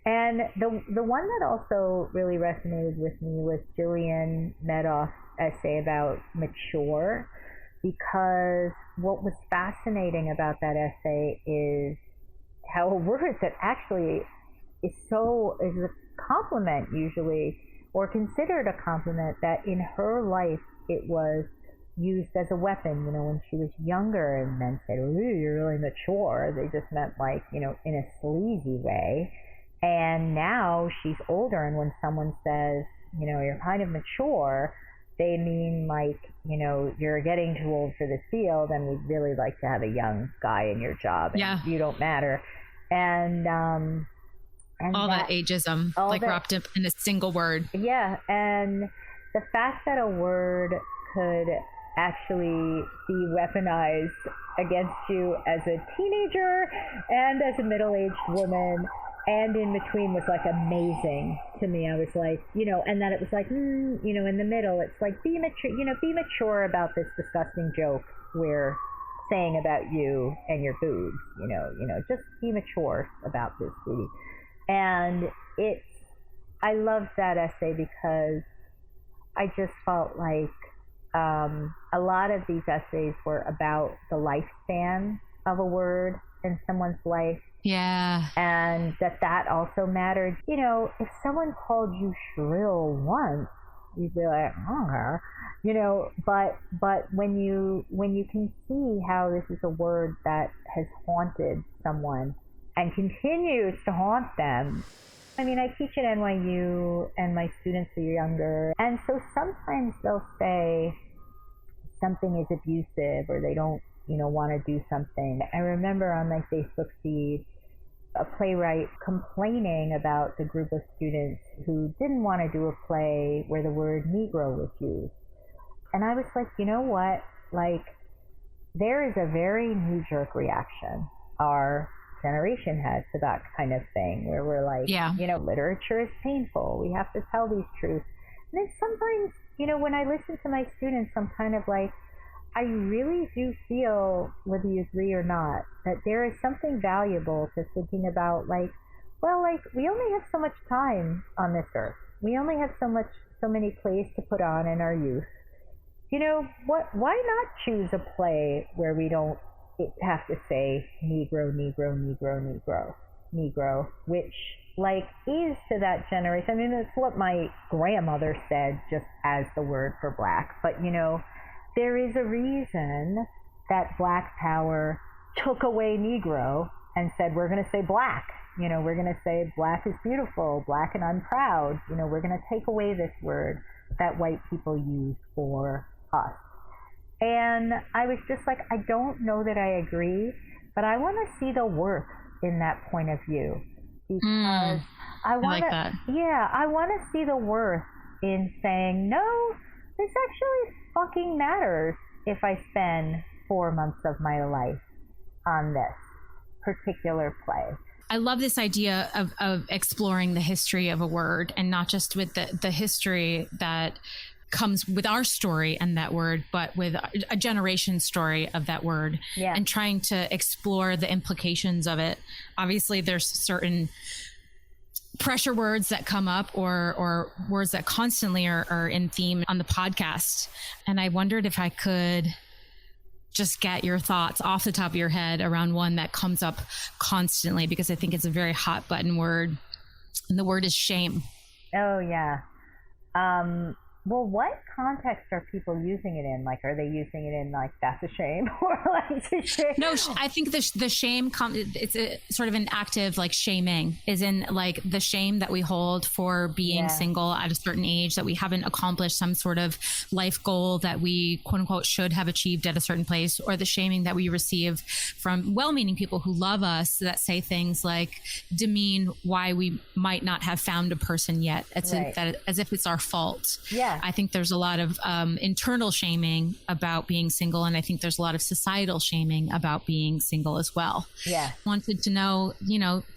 And the one that also really resonated with me was Jillian Medoff's essay about mature, because what was fascinating about that essay is how a word that actually is a compliment usually, or considered a compliment, that in her life it was used as a weapon. You know, when she was younger and men said, "Ooh, you're really mature," they just meant like, you know, in a sleazy way. And now she's older, and when someone says, you know, you're kind of mature, they mean like, you know, you're getting too old for this field and we'd really like to have a young guy in your job, and you don't matter. And all that ageism, like wrapped up in a single word. Yeah, and the fact that a word could actually be weaponized against you as a teenager and as a middle-aged woman and in between was like amazing to me. I was like, you know, and then it was like, you know, in the middle, it's like, be mature about this disgusting joke we're saying about you and your boobs, you know, just be mature about this, sweetie. And I loved that essay because I just felt like a lot of these essays were about the lifespan of a word in someone's life. Yeah. And that also mattered. You know, if someone called you shrill once, you'd be like, oh, you know, but when you can see how this is a word that has haunted someone and continues to haunt them. I mean, I teach at NYU and my students are younger, and so sometimes they'll say something is abusive or they don't, you know, want to do something. I remember on my Facebook feed a playwright complaining about the group of students who didn't want to do a play where the word Negro was used. And I was like, you know what? Like, there is a very knee-jerk reaction. Our generation has to that kind of thing, where we're like, literature is painful. We have to tell these truths. And then sometimes, when I listen to my students, I'm kind of like, I really do feel, whether you agree or not, that there is something valuable to thinking about, we only have so much time on this earth. We only have so many plays to put on in our youth. Why not choose a play where we don't have to say Negro, Negro, Negro, Negro, Negro, which is to that generation. I mean, it's what my grandmother said just as the word for black. But, there is a reason that Black Power took away Negro and said, we're going to say black. We're going to say black is beautiful, black and I'm proud. We're going to take away this word that white people use for us. And I was just like, I don't know that I agree, but I want to see the worth in that point of view. Because I want to, I want to see the worth in saying, no, this actually fucking matters if I spend 4 months of my life on this particular play. I love this idea of exploring the history of a word, and not just with the history that comes with our story and that word, but with a generation story of that word, and trying to explore the implications of it. Obviously, there's certain pressure words that come up or words that constantly are in theme on the podcast. And I wondered if I could just get your thoughts off the top of your head around one that comes up constantly, because I think it's a very hot button word. And the word is shame. Oh, yeah. Well, what context are people using it in? Are they using it in that's a shame, or it's a shame? No, I think the shame it's a sort of an active shaming, is in the shame that we hold for being single at a certain age, that we haven't accomplished some sort of life goal that we quote unquote should have achieved at a certain place, or the shaming that we receive from well-meaning people who love us that say things like demean why we might not have found a person yet, as if it's our fault. Yeah. I think there's a lot of internal shaming about being single, and I think there's a lot of societal shaming about being single as well. Yeah. Wanted to know,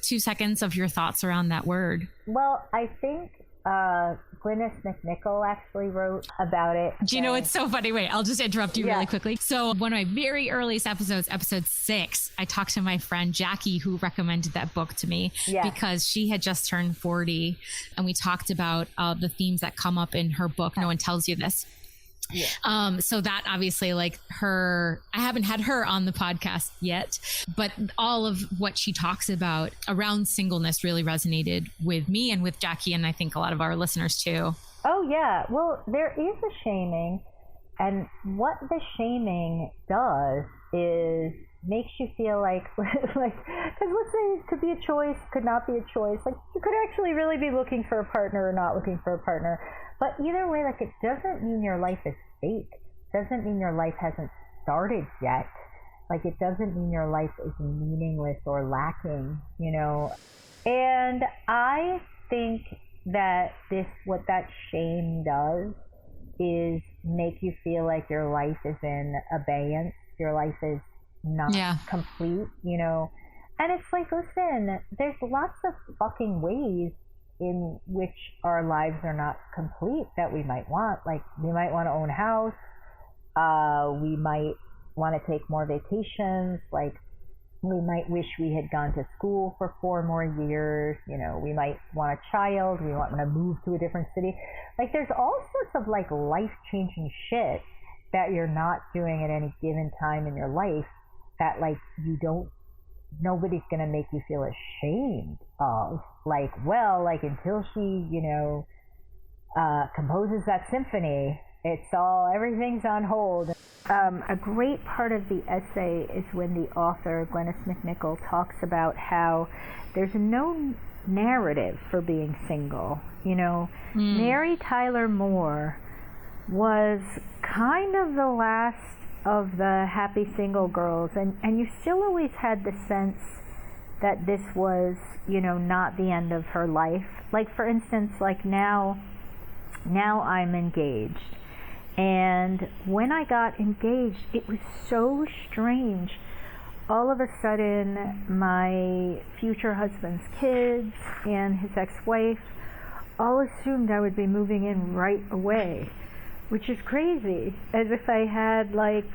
2 seconds of your thoughts around that word. Well, I think Gwyneth McNichol actually wrote about it. Do you know, it's so funny. Wait, I'll just interrupt you really quickly. So one of my very earliest episodes, episode 6, I talked to my friend Jackie, who recommended that book to me because she had just turned 40. And we talked about the themes that come up in her book. No one tells you this. Yeah. So that obviously I haven't had her on the podcast yet, but all of what she talks about around singleness really resonated with me and with Jackie, and I think a lot of our listeners too. Oh yeah. Well, there is a shaming, and what the shaming does is makes you feel because let's say it could be a choice, could not be a choice. You could actually really be looking for a partner or not looking for a partner. But either way, it doesn't mean your life is fake. Doesn't mean your life hasn't started yet. It doesn't mean your life is meaningless or lacking, And I think that what that shame does is make you feel like your life is in abeyance. Your life is not complete, And it's listen, there's lots of fucking ways in which our lives are not complete that we might want. We might want to own a house. We might want to take more vacations. We might wish we had gone to school for 4 more years. We might want a child. We want to move to a different city. There's all sorts of life-changing shit that you're not doing at any given time in your life that nobody's going to make you feel ashamed of. Until she, composes that symphony, everything's on hold. A great part of the essay is when the author, Gwyneth McNichol, talks about how there's no narrative for being single. Mary Tyler Moore was kind of the last of the happy single girls, and you still always had the sense that this was, not the end of her life. For instance, now I'm engaged. And when I got engaged, it was so strange. all of a sudden my future husband's kids and his ex-wife all assumed I would be moving in right away, which is crazy, as if I had like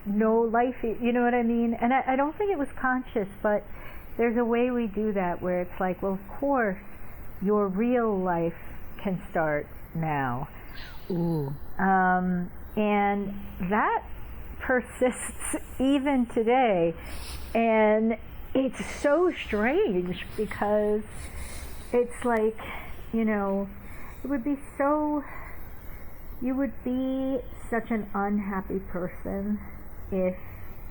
no life, you know what I mean? And I don't think it was conscious, but there's a way we do that where it's like, well, of course, your real life can start now. Ooh. And that persists even today. And it's so strange because it's like, you know, it would be so, you would be such an unhappy person if,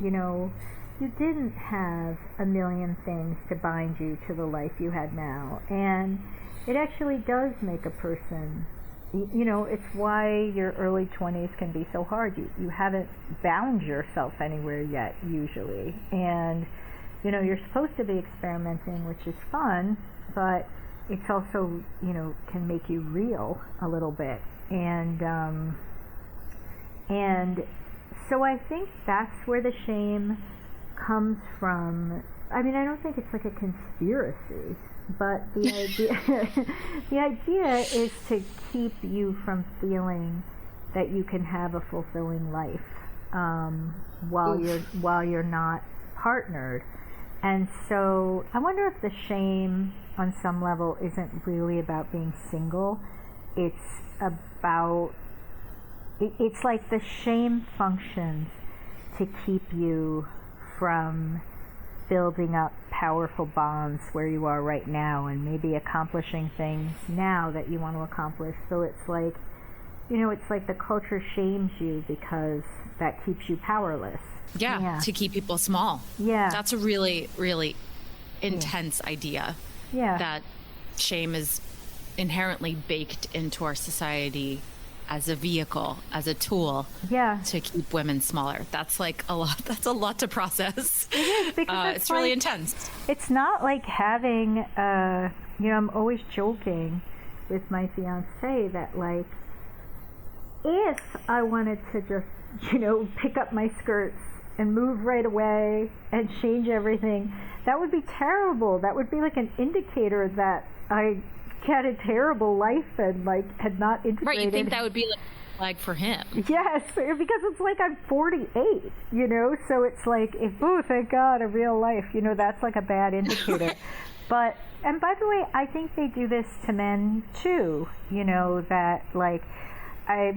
you know, you didn't have a million things to bind you to the life you had now. And it actually does make a person, you know, it's why your early 20s can be so hard. You haven't bound yourself anywhere yet, usually. And, you know, you're supposed to be experimenting, which is fun, but it's also, you know, can make you real a little bit. And so I think that's where the shame comes from. I mean, I don't think it's like a conspiracy, but the idea is to keep you from feeling that you can have a fulfilling life while you're not partnered. And so I wonder if the shame on some level isn't really about being single. It's about, it's like the shame functions to keep you from building up powerful bonds where you are right now and maybe accomplishing things now that you want to accomplish. So it's like, you know, it's like the culture shames you because that keeps you powerless. Yeah, to keep people small. Yeah. That's a really, really intense idea. Yeah. That shame is inherently baked into our society as a vehicle, as a tool to keep women smaller. That's like a lot. That's a lot to process. It is, because it's really intense. It's not like having, you know, I'm always joking with my fiance that, like, if I wanted to just, you know, pick up my skirts and move right away and change everything, that would be terrible. That would be like an indicator that I had a terrible life and like had not integrated. Right, you think that would be like a flag for him. Yes, because it's like I'm 48, you know, so it's like, if, oh, thank God, a real life, you know, that's like a bad indicator. But, and by the way, I think they do this to men too, you know, that like, I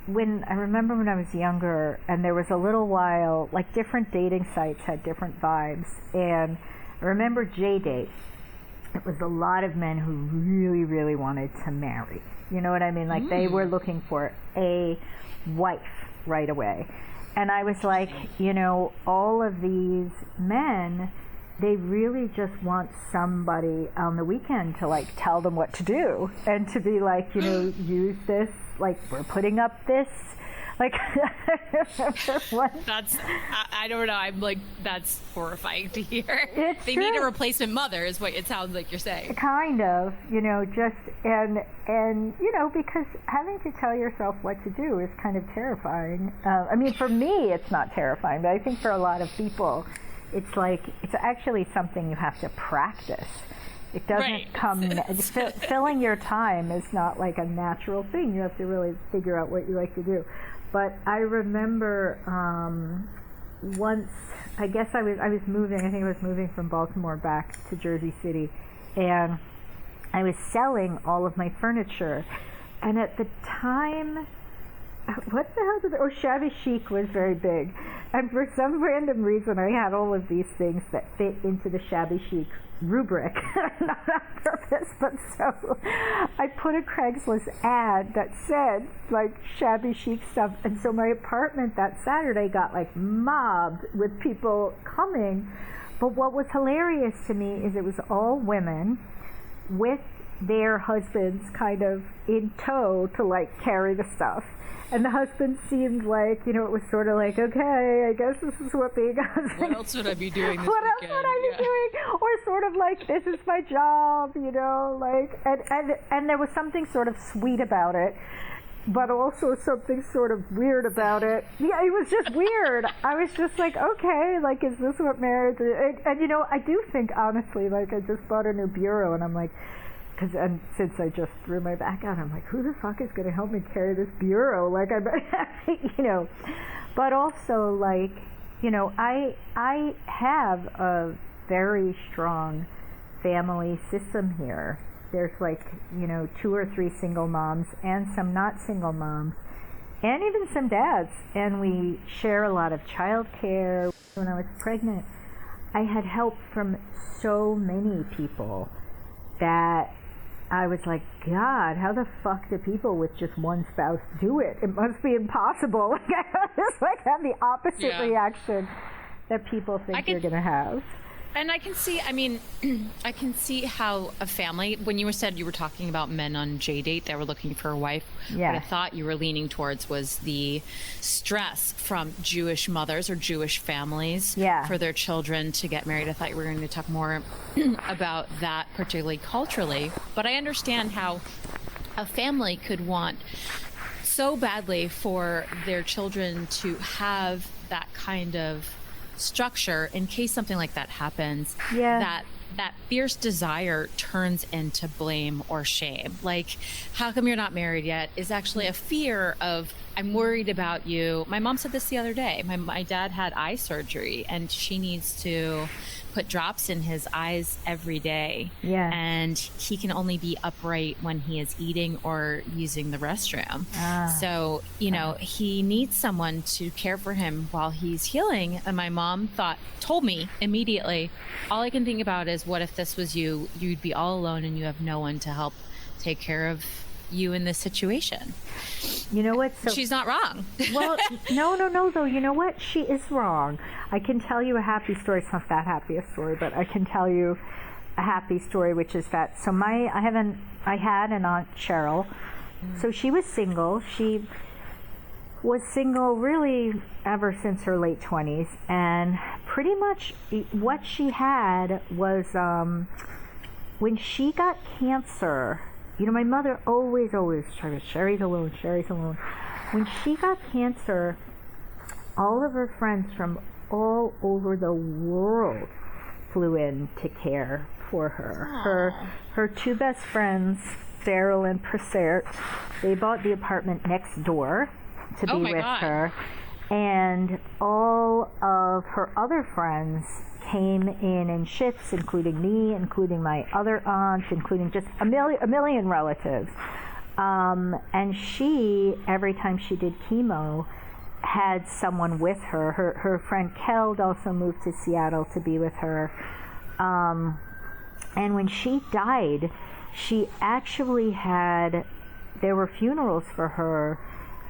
remember when I was younger and there was a little while, like different dating sites had different vibes, and I remember J-Date. It was a lot of men who really, really wanted to marry. You know what I mean? Like they were looking for a wife right away. And I was like, you know, all of these men, they really just want somebody on the weekend to like tell them what to do and to be like, you know, use this, like we're putting up this. Like, that's, I don't know. I'm like, that's horrifying to hear. They true. need a replacement mother is what it sounds like you're saying. Kind of, you know, just, and, you know, because having to tell yourself what to do is kind of terrifying. I mean, for me, it's not terrifying, but I think for a lot of people, it's like, it's actually something you have to practice. It doesn't come, filling your time is not like a natural thing. You have to really figure out what you like to do. But I remember once, I guess I was moving, I think I was moving from Baltimore back to Jersey City, and I was selling all of my furniture. And at the time, what the hell did shabby chic was very big. And for some random reason, I had all of these things that fit into the shabby chic rubric, not on purpose, but so I put a Craigslist ad that said like shabby chic stuff, and so my apartment that Saturday got like mobbed with people coming. But what was hilarious to me is it was all women with their husbands kind of in tow to like carry the stuff. And the husband seemed like, you know, it was sort of like, okay, I guess this is what being a husband. What else would I be doing this What weekend? else would I be doing? Or sort of like, this is my job, you know, like, and there was something sort of sweet about it. but also something sort of weird about it. Yeah, it was just weird. I was just like, okay, like, is this what marriage is? And you know, I do think, honestly, like, I just bought a new bureau, and I'm like, and since I just threw my back out, I'm like, who the fuck is going to help me carry this bureau? Like, you know, but also, like, you know, I have a very strong family system here. There's like, you know, 2 or 3 single moms and some not single moms and even some dads. And we share a lot of childcare. When I was pregnant, I had help from so many people that I was like, God, how the fuck do people with just one spouse do it? It must be impossible. Like, I just like have the opposite reaction that people think you're going to have. And I can see, I mean, I can see how a family, when you said you were talking about men on J-Date that were looking for a wife, what I thought you were leaning towards was the stress from Jewish mothers or Jewish families for their children to get married. I thought you were going to talk more about that, particularly culturally. But I understand how a family could want so badly for their children to have that kind of structure in case something like that happens, that fierce desire turns into blame or shame. Like, how come you're not married yet is actually a fear of, I'm worried about you. My mom said this the other day. My dad had eye surgery, and she needs to put drops in his eyes every day. And he can only be upright when he is eating or using the restroom. So, you know, he needs someone to care for him while he's healing. And my mom told me immediately, all I can think about is, what if this was you? You'd be all alone and you have no one to help take care of you in this situation. You know what? So, she's not wrong. Well, no, though. You know what? She is wrong. I can tell you a happy story. It's not that happy a story, but I can tell you a happy story, which is that. So I had an aunt, Cheryl. So she was single. She was single really ever since her late 20s, and pretty much what she had was when she got cancer. You know, my mother always tried to, Sherry's alone. When she got cancer, all of her friends from all over the world flew in to care for her. Her 2 best friends, Farrell and Presert, they bought the apartment next door to be with her. And all of her other friends came in shifts, including me, including my other aunt, including just a million relatives. And she, every time she did chemo, had someone with her. Her friend Keld also moved to Seattle to be with her. And when she died, she actually there were funerals for her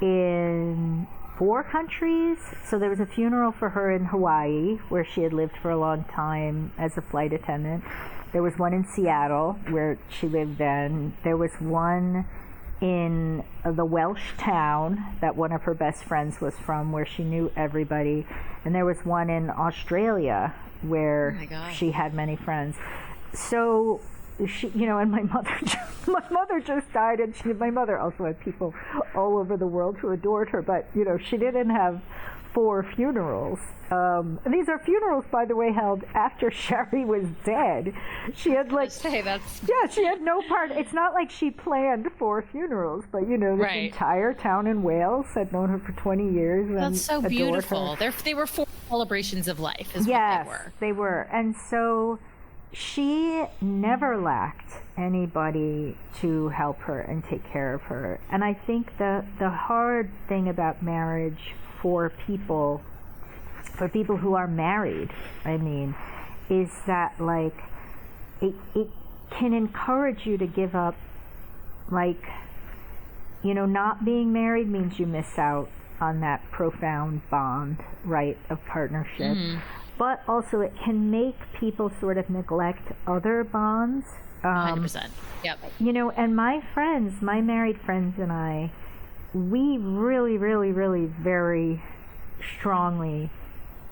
in 4 countries. So there was a funeral for her in Hawaii, where she had lived for a long time as a flight attendant. There was one in Seattle, where she lived then. There was one in the Welsh town that one of her best friends was from, where she knew everybody. And there was one in Australia, where she had many friends. So she, you know, and my mother just died, and my mother also had people all over the world who adored her, but, you know, she didn't have 4 funerals. And these are funerals, by the way, held after Sherry was dead. She had she had no part. It's not like she planned 4 funerals, but, you know, this entire town in Wales had known her for 20 years. And that's so beautiful. They were 4 celebrations of life, is what they were. They were. And so she never lacked anybody to help her and take care of her. And I think the hard thing about marriage for people who are married, I mean, is that, like, it can encourage you to give up, like, you know, not being married means you miss out on that profound bond, right, of partnership. But also it can make people sort of neglect other bonds. 100%. Yep. You know, and my married friends and I, we really, really, really very strongly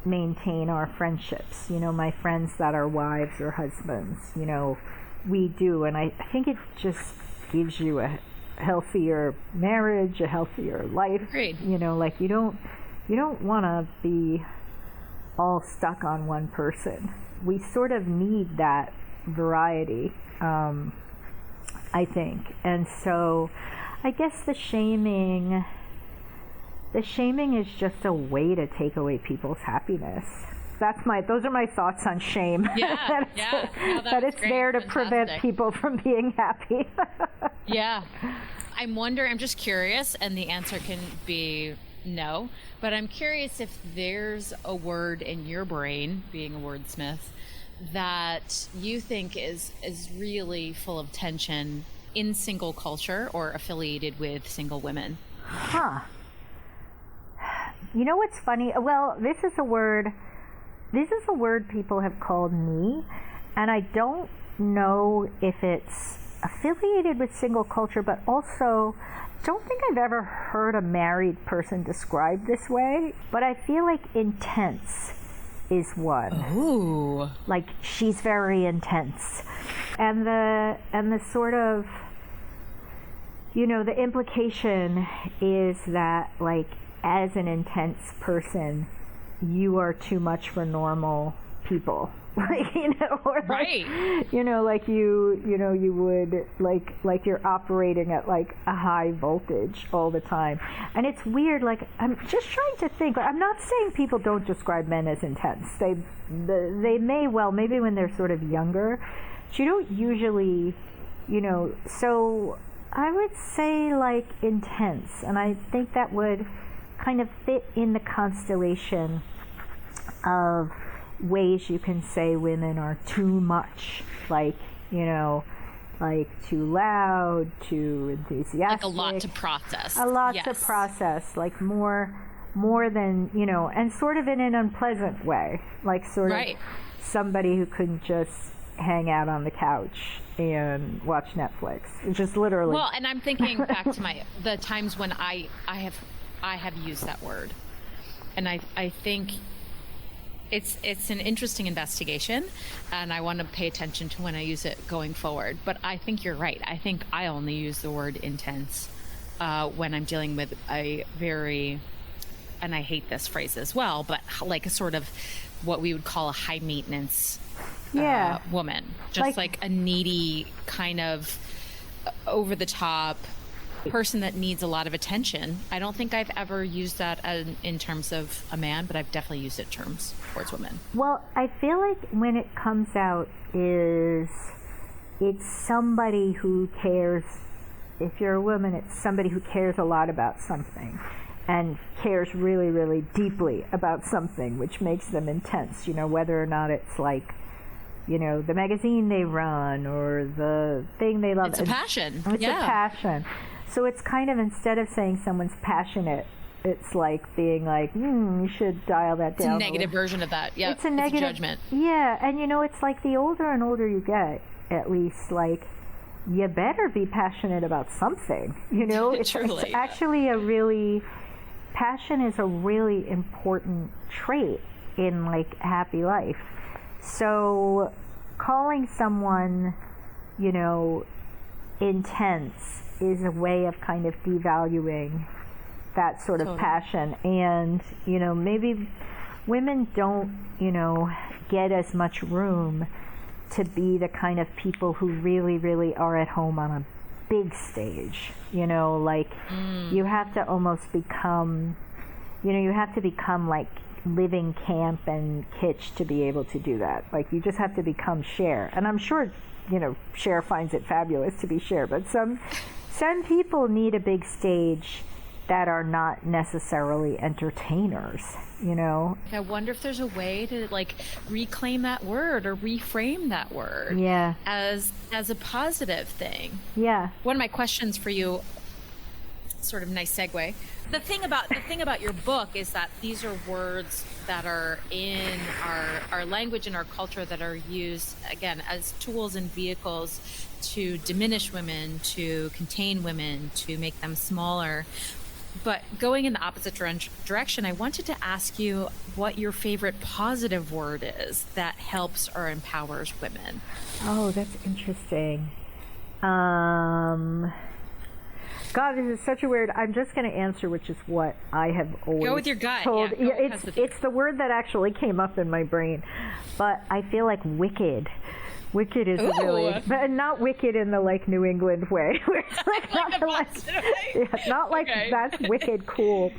maintain our friendships. You know, my friends that are wives or husbands, you know, we do. And I think it just gives you a healthier marriage, a healthier life. Agreed. You know, like you don't want to be all stuck on one person. We sort of need that variety, I think. And so I guess the shaming is just a way to take away people's happiness. Those are my thoughts on shame. Yeah, that it's great. There to prevent people from being happy. Yeah. I'm just curious, and the answer can be no, but I'm curious if there's a word in your brain, being a wordsmith, that you think is really full of tension in single culture or affiliated with single women. Huh. You know what's funny? Well, this is a word people have called me, and I don't know if it's affiliated with single culture, but also don't think I've ever heard a married person described this way, but I feel like intense is one. Ooh. Like she's very intense. And the sort of, you know, the implication is that like as an intense person, you are too much for normal people. Like, you know, or like, right. You know, like you would like you're operating at like a high voltage all the time. And it's weird, like I'm just trying to think. I'm not saying people don't describe men as intense. They may well, maybe when they're sort of younger, but you don't usually, you know, so I would say like intense, and I think that would kind of fit in the constellation of ways you can say women are too much, like, you know, like too loud, too enthusiastic. Like a lot to process. A lot to process, like more than, you know, and sort of in an unpleasant way, like sort of somebody who couldn't just hang out on the couch and watch Netflix. It's just literally. Well, and I'm thinking back to the times when I have used that word, and I think it's an interesting investigation, and I want to pay attention to when I use it going forward. But I think you're right. I think I only use the word intense when I'm dealing with a very, and I hate this phrase as well, but like a sort of what we would call a high maintenance woman, just like a needy kind of over the top person that needs a lot of attention. I don't think I've ever used that in terms of a man, but I've definitely used it in terms towards women. Well, I feel like when it comes out it's somebody who cares. If you're a woman, it's somebody who cares a lot about something and cares really, really deeply about something, which makes them intense, you know, whether or not it's like, you know, the magazine they run or the thing they love. It's a passion. It's a passion. So it's kind of, instead of saying someone's passionate, it's like being like, you should dial that down. It's a negative version of that. Yeah, it's a negative judgment. Yeah, and you know, it's like the older and older you get, at least, like, you better be passionate about something. You know, it's actually passion is a really important trait in like happy life. So calling someone, you know, intense is a way of kind of devaluing that sort of passion. And, you know, maybe women don't, you know, get as much room to be the kind of people who really, really are at home on a big stage. You know, like you have to almost become, you know, you have to become like living Camp and Kitsch to be able to do that. Like you just have to become Cher. And I'm sure, you know, Cher finds it fabulous to be Cher, but some people need a big stage that are not necessarily entertainers, you know? I wonder if there's a way to like reclaim that word or reframe that word as a positive thing. Yeah. One of my questions for you, sort of nice segue. The thing about your book is that these are words that are in our language and our culture that are used, again, as tools and vehicles to diminish women, to contain women, to make them smaller. But going in the opposite direction, I wanted to ask you what your favorite positive word is that helps or empowers women. Oh, that's interesting. God, this is such a weird. I'm just going to answer, which is what I have always go with your gut. told. Yeah, it's the word that actually came up in my brain, but I feel like wicked. Wicked is really, but not wicked in the like New England way, where it's like not like that's wicked cool.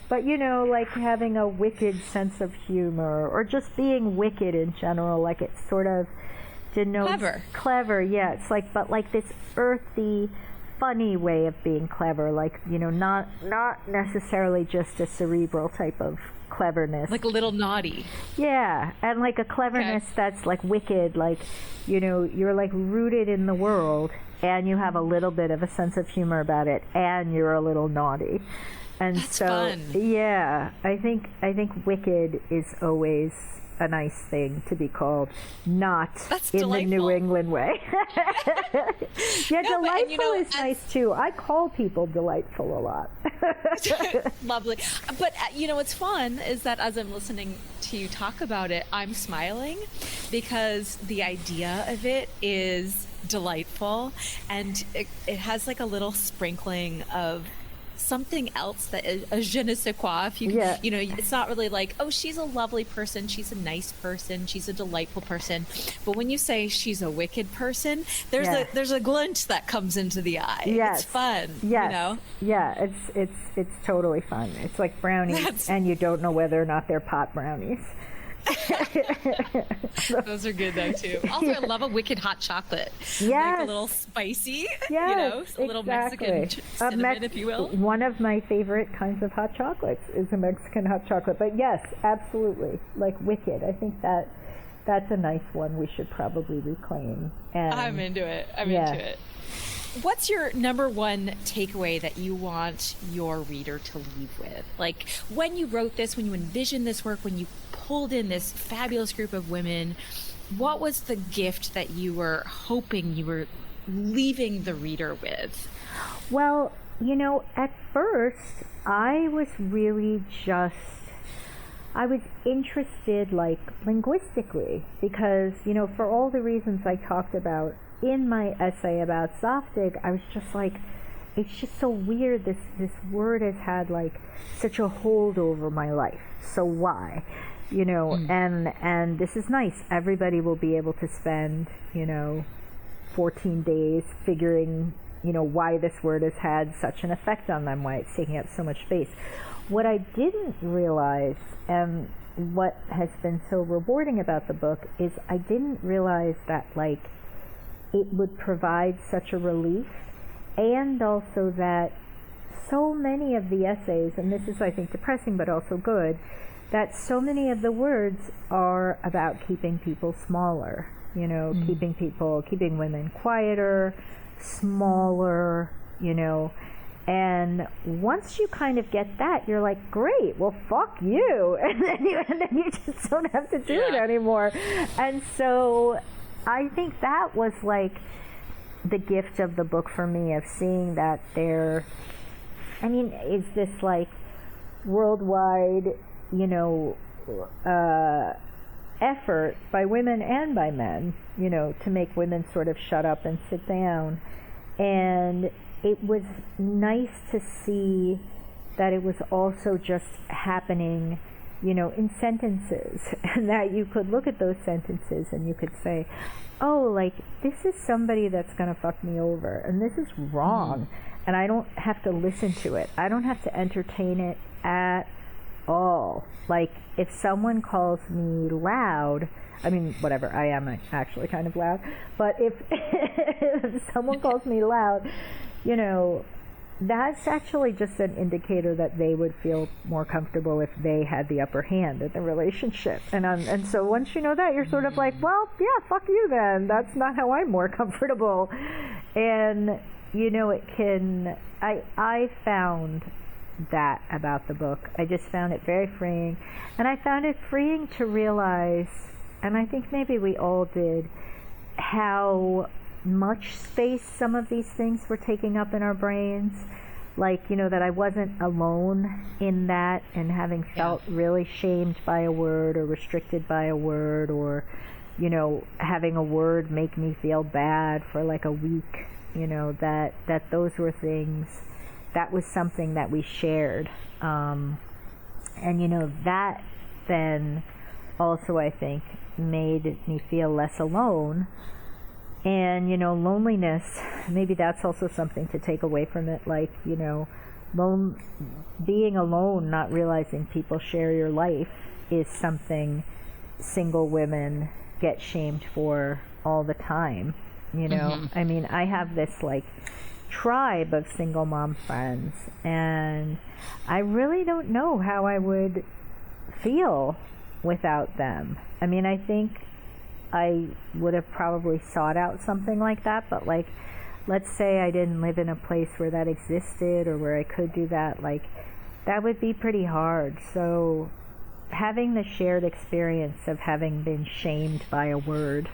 But, you know, like having a wicked sense of humor, or just being wicked in general, like it sort of denotes clever. Yeah, it's like, but like this earthy, funny way of being clever, like, you know, not necessarily just a cerebral type of cleverness, like a little naughty. Yeah, and like a cleverness that's like wicked, like, you know, you're like rooted in the world, and you have a little bit of a sense of humor about it, and you're a little naughty. And that's so, fun. Yeah, I think wicked is always a nice thing to be called, not that's in delightful. the New England way. Yeah, no, delightful but, is nice too. I call people delightful a lot. Lovely. But you know what's fun is that as I'm listening to you talk about it, I'm smiling because the idea of it is delightful, and it has like a little sprinkling of something else that is a je ne sais quoi. If you can, you know, it's not really like, oh, she's a lovely person, she's a nice person, she's a delightful person. But when you say she's a wicked person, there's a glint that comes into the eye. It's fun. You know? Yeah, it's totally fun. It's like brownies, and you don't know whether or not they're pot brownies. Those are good though too. Also, I love a wicked hot chocolate. Yes. Like a little spicy. Yes, you know, a little Mexican cinnamon, if you will. One of my favorite kinds of hot chocolates is a Mexican hot chocolate. But yes, absolutely, like wicked. I think that's a nice one we should probably reclaim. And I'm into it. Into it. What's your number one takeaway that you want your reader to leave with? Like, when you wrote this, when you envisioned this work, when you pulled in this fabulous group of women, what was the gift that you were hoping you were leaving the reader with? Well, you know, at first, I was really I was interested, like, linguistically, because, you know, for all the reasons I talked about in my essay about Zoftig, I was just like, it's just so weird. This word has had like such a hold over my life. So why? You know, and this is nice. Everybody will be able to spend, you know, 14 days figuring, you know, why this word has had such an effect on them, why it's taking up so much space. What I didn't realize, and what has been so rewarding about the book, is I didn't realize that, like, it would provide such a relief, and also that so many of the essays, and this is, I think, depressing but also good, that so many of the words are about keeping people smaller, you know, keeping women quieter, smaller, you know. And once you kind of get that, you're like, great, well, fuck you. And then you just don't have to do it anymore. And so I think that was like the gift of the book for me, of seeing that is this like worldwide, you know, effort by women and by men, you know, to make women sort of shut up and sit down. And it was nice to see that it was also just happening, you know, in sentences, and that you could look at those sentences and you could say, oh, like, this is somebody that's going to fuck me over, and this is wrong, and I don't have to listen to it. I don't have to entertain it at all. Like, if someone calls me loud, I mean, whatever, I am actually kind of loud, but if someone calls me loud, you know, that's actually just an indicator that they would feel more comfortable if they had the upper hand in the relationship. And so once you know that, you're sort of like, well, yeah, fuck you then. That's not how I'm more comfortable. And, you know, I found that about the book. I just found it very freeing. And I found it freeing to realize, and I think maybe we all did, how much space some of these things were taking up in our brains. Like, you know, that I wasn't alone in that, and having felt really shamed by a word, or restricted by a word, or, you know, having a word make me feel bad for like a week, you know, that those were things that was something that we shared. And, that then also, I think, made me feel less alone. And, loneliness, maybe that's also something to take away from it. Like, being alone, not realizing people share your life, is something single women get shamed for all the time. I mean, I have this like tribe of single mom friends, and I really don't know how I would feel without them. I mean, I think I would have probably sought out something like that, but like, let's say I didn't live in a place where that existed or where I could do that, like, that would be pretty hard. So having the shared experience of having been shamed by a word,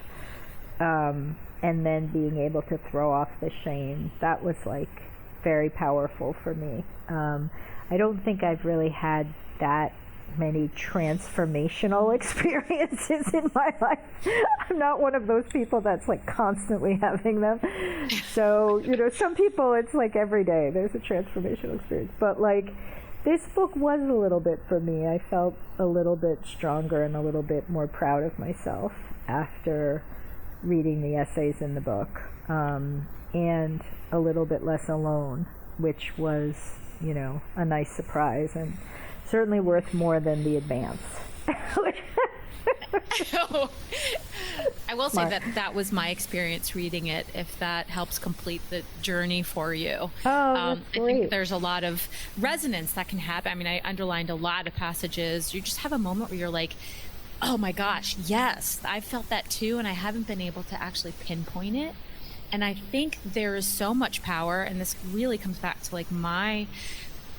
and then being able to throw off the shame, that was like very powerful for me. I don't think I've really had that many transformational experiences in my life. I'm not one of those people that's like constantly having them. So, some people, it's like every day there's a transformational experience. But like, this book was a little bit for me. I felt a little bit stronger and a little bit more proud of myself after reading the essays in the book, and a little bit less alone, which was, a nice surprise, and certainly worth more than the advance. I will say that was my experience reading it, if that helps complete the journey for you. I think there's a lot of resonance that can happen. I mean, I underlined a lot of passages. You just have a moment where you're like, oh my gosh, yes, I felt that too, and I haven't been able to actually pinpoint it. And I think there is so much power, and this really comes back to like my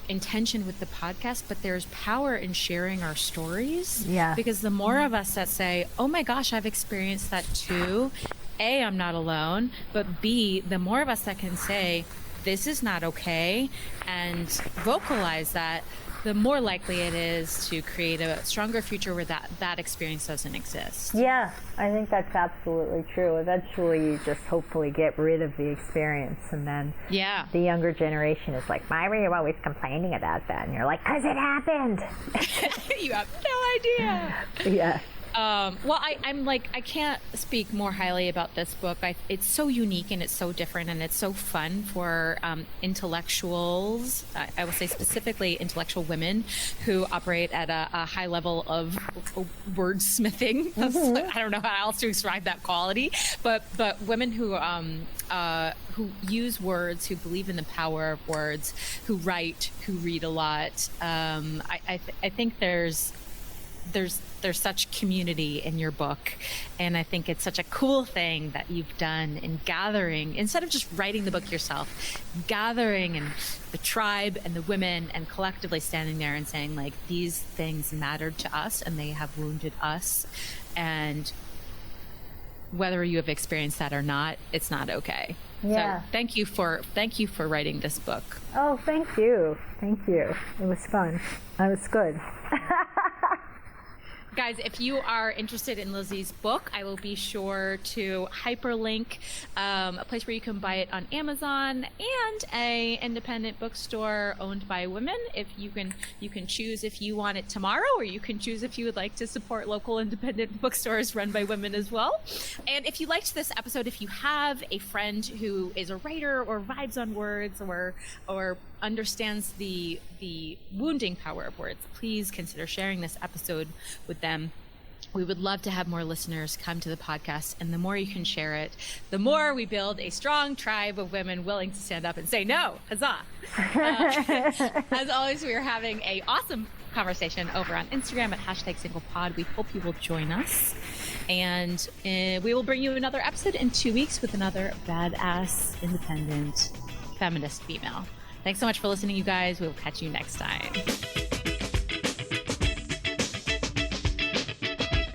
intention with the podcast, but there's power in sharing our stories. Yeah. Because the more of us that say, oh my gosh, I've experienced that too, A, I'm not alone, but B, the more of us that can say, this is not okay, and vocalize that, the more likely it is to create a stronger future where that experience doesn't exist. Yeah, I think that's absolutely true. Eventually you just hopefully get rid of the experience, and then the younger generation is like, why were you always complaining about that? And you're like, because it happened. You have no idea. Yeah. Well, I'm like, I can't speak more highly about this book. It's so unique and it's so different and it's so fun for intellectuals. I will say specifically intellectual women who operate at a high level of wordsmithing. I don't know how else to describe that quality, but women who use words, who believe in the power of words, who write, who read a lot. I think there's such community in your book, and I think it's such a cool thing that you've done in gathering, instead of just writing the book yourself, gathering and the tribe and the women and collectively standing there and saying like, these things mattered to us and they have wounded us, and whether you have experienced that or not, it's not okay. Yeah. So thank you for writing this book. Oh, thank you. It was fun. It was good. Guys, if you are interested in Lizzie's book, I will be sure to hyperlink a place where you can buy it on Amazon and a independent bookstore owned by women. If you can choose if you want it tomorrow, or you can choose if you would like to support local independent bookstores run by women as well. And if you liked this episode, if you have a friend who is a writer or vibes on words or understands the wounding power of words, please consider sharing this episode with them. We would love to have more listeners come to the podcast, and the more you can share it, the more we build a strong tribe of women willing to stand up and say no. Huzzah. As always, we are having an awesome conversation over on Instagram at #SinglePod. We hope you will join us, and we will bring you another episode in 2 weeks with another badass, independent, feminist female. Thanks so much for listening, you guys. We will catch you next time.